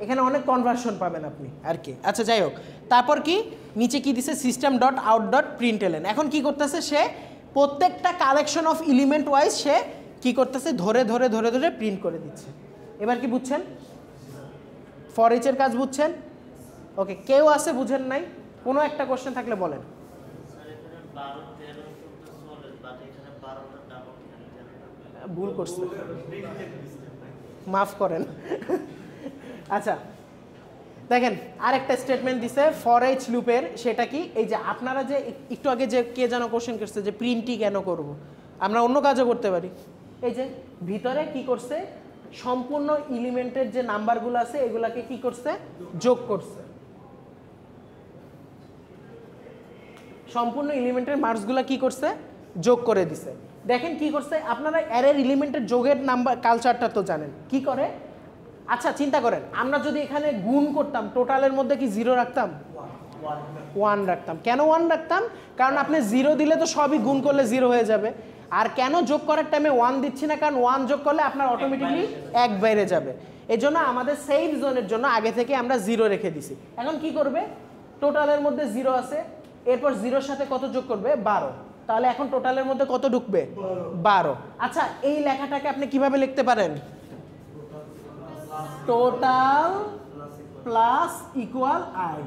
এখানে অনেক কনভার্সন পাবেন আপনি আর কি। আচ্ছা যাই হোক, তারপর কি নিচে কি দিছে, সিস্টেম ডট আউট ডট প্রিন্টএলএন। এখন কি করতেছে সে, প্রত্যেকটা কালেকশন অফ এলিমেন্ট ওয়াইজ সে কি করতেছে, ধরে ধরে ধরে ধরে প্রিন্ট করে দিচ্ছে। এবার কি বুঝছেন? ফর ইচ এর কাজ বুঝছেন? ওকে, কেউ আছে বুঝেন নাই? কোনো একটা কোশ্চেন থাকলে বলেন। ভুল করছে, মাফ করেন। আচ্ছা দেখেন, আরেকটা স্টেটমেন্ট দিছে ফর ইচ লুপের, সেটা কি, এই যে আপনারা যে একটু আগে যে কে যেন কোশ্চেন করছে যে প্রিন্টই কেন করব, আমরা অন্য কাজও করতে পারি। এই যে ভিতরে কি করছে, সম্পূর্ণ এলিমেন্টের যে নাম্বারগুলো আছে এগুলাকে কি করছে, যোগ করছে। সম্পূর্ণ এলিমেন্টের মার্কসগুলো কি করছে, যোগ করে দিছে। দেখেন কি করছে, আপনারা অ্যারের এলিমেন্টের যোগের নাম্বার কালচারটা তো জানেন কি করে। আচ্ছা চিন্তা করেন, আমরা যদি এখানে গুণ করতাম, টোটালের মধ্যে কি 0 রাখতাম? 1 রাখতাম। কেন 1 রাখতাম? কারণ আপনি 0 দিলে তো সবই গুণ করলে 0 হয়ে যাবে। আর কেন যোগ করার টাইমে 1 দিচ্ছি না? কারণ 1 যোগ করলে আপনার অটোমেটিকলি 1 বাইরে যাবে। এই জন্য আমাদের সেফ জোনের জন্য আগে থেকে আমরা 0 রেখে দিছি। এখন কি করবে, টোটালের মধ্যে 0 আছে, এরপর 0-র সাথে কত যোগ করবে, 12। তাহলে এখন টোটালের মধ্যে কত ঢুকবে, 12। আচ্ছা এই লেখাটাকে আপনি কিভাবে লিখতে পারেন, টোটাল প্লাস ইকুয়াল আই।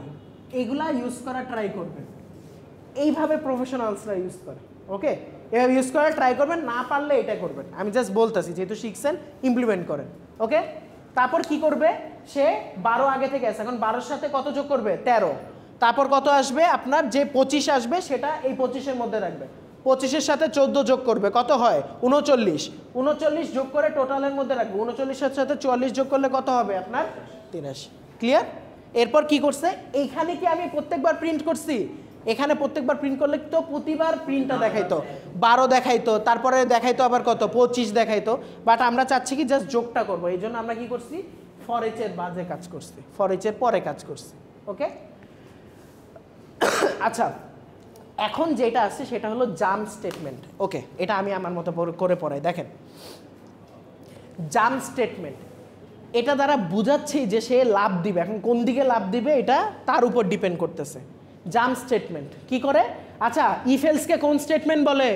এগুলা ইউজ করা ট্রাই করবেন, এইভাবে প্রফেশনালসরা ইউজ করে। ওকে, এভাবে ইউজ করা ট্রাই করবেন, না পারলে এটা করবেন। আমি জাস্ট বলতেছি, যেহেতু শিখছেন ইমপ্লিমেন্ট করেন। ওকে, তারপর কি করবে সে, 12 আগে থেকে আছে, এখন 12-র সাথে কত যোগ করবে, 13। তারপর কত আসবে আপনার, যে 25 আসবে সেটা এই 25-এর মধ্যে রাখবে। 25-এর সাথে 14 যোগ করবে, কত হয়, 39। 39 যোগ করে টোটালের মধ্যে রাখবে। 39-এর সাথে 44 যোগ করলে কত হবে আপনার, 83। ক্লিয়ার? এরপর কি করছে, এইখানে কি আমি প্রত্যেকবার প্রিন্ট করছি? এখানে প্রত্যেকবার প্রিন্ট করলে তো প্রতিবার প্রিন্টটা দেখাইতো, 12 দেখাইতো, তারপরে দেখাইতো আবার কত, 25 দেখাইতো। বাট আমরা চাচ্ছি কি জাস্ট যোগটা করবো, এই জন্য আমরা কি করছি, ফর ইচ এর বাদে কাজ করছি, ফর ইচ এর পরে কাজ করছি। ওকে, আচ্ছা এখন যেটা আছে সেটা হলো জাম্প স্টেটমেন্ট। ওকে, এটা আমি আমার মতো করে পড়াই। দেখেন জাম্প স্টেটমেন্ট, এটা দ্বারা বুঝাচ্ছি যে সে লাভ দিবে। এখন কোন দিকে লাভ দিবে এটা তার উপর ডিপেন্ড করতেছে। জাম্প স্টেটমেন্ট কি করে, আচ্ছা ইফ এলসকে কোন স্টেটমেন্ট বলে,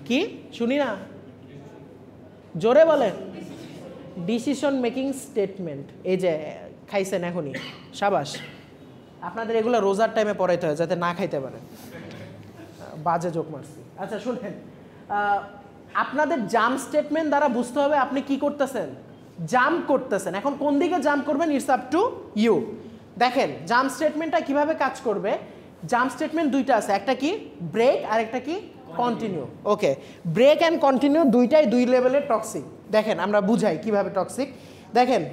কি শুনি না, জোরে বলেন, ডিসিশন মেকিং স্টেটমেন্ট। এই যে খাইছেন এখনই, সাবাস। আপনাদের এগুলো রোজার টাইমে পড়াইতে হয় যাতে না খাইতে পারেন, বাজে জোক মারছি। আচ্ছা শুনেন, আপনাদের জাম্প স্টেটমেন্ট দ্বারা বুঝতে হবে আপনি কি করতেছেন, জাম্প করতেছেন। এখন কোন দিকে জাম্প করবেন, ইটস আপ টু ইউ। দেখেন জাম্প স্টেটমেন্টটা কিভাবে কাজ করবে। জাম্প স্টেটমেন্ট দুইটা আছে, একটা কি ব্রেক আর একটা কি continue. Okay, break and continue দুইটাই দুই লেভেলের টক্সিক। দেখেন আমরা বুঝাই কিভাবে টক্সিক। দেখেন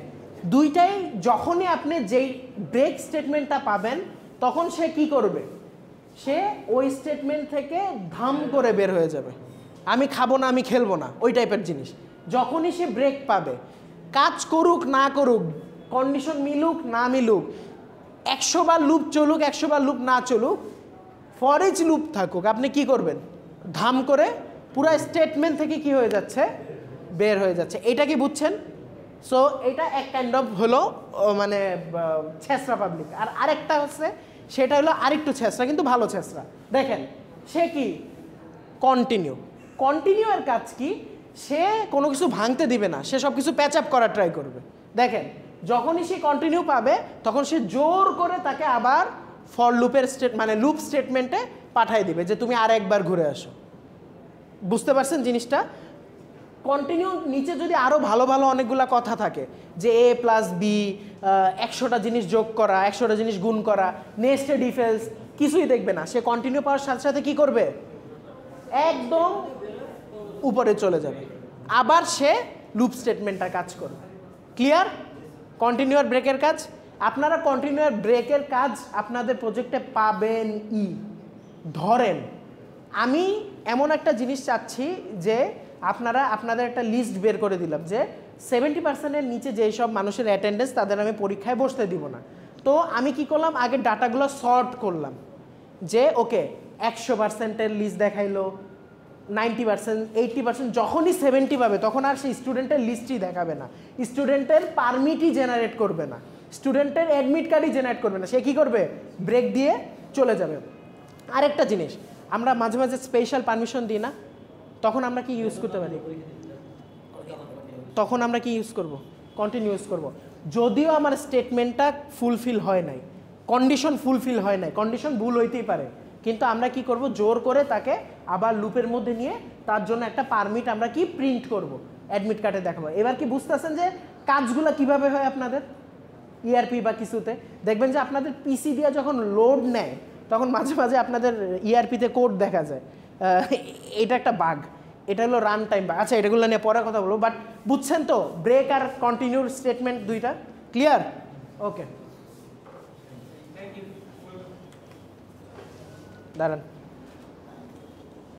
দুইটাই, যখনই আপনি যেই ব্রেক স্টেটমেন্টটা পাবেন তখন সে কি করবে, সে ওই স্টেটমেন্ট থেকে ধাম করে বের হয়ে যাবে, আমি খাবো না, আমি খেলবো না, ওই টাইপের জিনিস। যখনই সে ব্রেক পাবে, কাজ করুক না করুক, কন্ডিশন মিলুক না মিলুক, 100 বার লুপ চলুক 100 বার লুপ না চলুক, ফর ইচ লুপ থাকুক, আপনি কি করবেন, ধাম করে পুরো স্টেটমেন্ট থেকে কি হয়ে যাচ্ছে, বের হয়ে যাচ্ছে। এটা কি বুঝছেন? সো এটা এক কাইন্ড অফ হলো মানে ছেঁচড়া পাবলিক। আর আরেকটা হচ্ছে সেটা হলো আরেকটু ছেঁচড়া, কিন্তু ভালো ছেঁচড়া। দেখেন সে কি কন্টিনিউ, কন্টিনিউ এর কাজ কি, সে কোনো কিছু ভাঙতে দিবে না, সে সব কিছু প্যাচ আপ করার ট্রাই করবে। দেখেন যখনই সে কন্টিনিউ পাবে তখন সে জোর করে তাকে আবার ফর লুপের মানে লুপ স্টেটমেন্টে পাঠিয়ে দিবে যে তুমি আর একবার ঘুরে আসো। বুঝতে পারছেন জিনিসটা? কন্টিনিউ নিচে যদি আরও ভালো ভালো অনেকগুলো কথা থাকে, যে এ প্লাস বি, 100টা জিনিস যোগ করা, 100টা জিনিস গুণ করা, নেস্টেড ইফ এলস, কিছুই দেখবে না। সে কন্টিনিউ পাওয়ার সাথে সাথে কী করবে, একদম উপরে চলে যাবে। আবার সে লুপ স্টেটমেন্টটা কাজ করবে। ক্লিয়ার? কন্টিনিউয়ার ব্রেকের কাজ, আপনারা কন্টিনিউয়ার ব্রেকের কাজ আপনাদের প্রজেক্টে পাবেন। ধরেন আমি এমন একটা জিনিস চাচ্ছি যে আপনাদের একটা লিস্ট বের করে দিলাম যে 70%-এর নিচে যেই সব মানুষের অ্যাটেন্ডেন্স তাদের আমি পরীক্ষায় বসতে দিব না। তো আমি কি করলাম, আগে ডাটাগুলো সর্ট করলাম যে ওকে 100%-এর লিস্ট দেখাইলো, 90%, 80%, যখনই 70 পাবে তখন আর সেই স্টুডেন্টের লিস্টই দেখাবে না, স্টুডেন্টের পারমিটই জেনারেট করবে না, স্টুডেন্টের অ্যাডমিট কার্ডই জেনারেট করবে না, সে কী করবে, ব্রেক দিয়ে চলে যাবে। আরেকটা জিনিস, আমরা মাঝে মাঝে স্পেশাল পারমিশন দিই না, তখন আমরা কি ইউজ করতে পারি, তখন আমরা কি ইউজ করব, কন্টিনিউ ইউজ করব। যদিও আমার স্টেটমেন্টটা ফুলফিল হয় নাই, কন্ডিশন ফুলফিল হয় নাই, কন্ডিশন ভুল হইতেই পারে, কিন্তু আমরা কি করব, জোর করে তাকে আবার লুপের মধ্যে নিয়ে তার জন্য একটা পারমিট আমরা কি প্রিন্ট করব, অ্যাডমিট কার্ডে দেখাবো। এবার কি বুঝতেছেন যে কাজগুলো কিভাবে হয় আপনাদের ইআরপি বা কিছুতে? দেখবেন যে আপনাদের পিসি দিয়ে যখন লোড নেয় তখন মাঝে মাঝে আপনাদের ইআরপিতে কোড দেখা যায়, এটা একটা বাগ, এটা হলো রান টাইম বাগ। আচ্ছা, এটাগুলো নিয়ে পরে কথা বলবো, বাট বুঝছেন তো ব্রেক আর কন্টিনিউর স্টেটমেন্ট দুইটা ক্লিয়ার? ওকে, দাঁড়ান।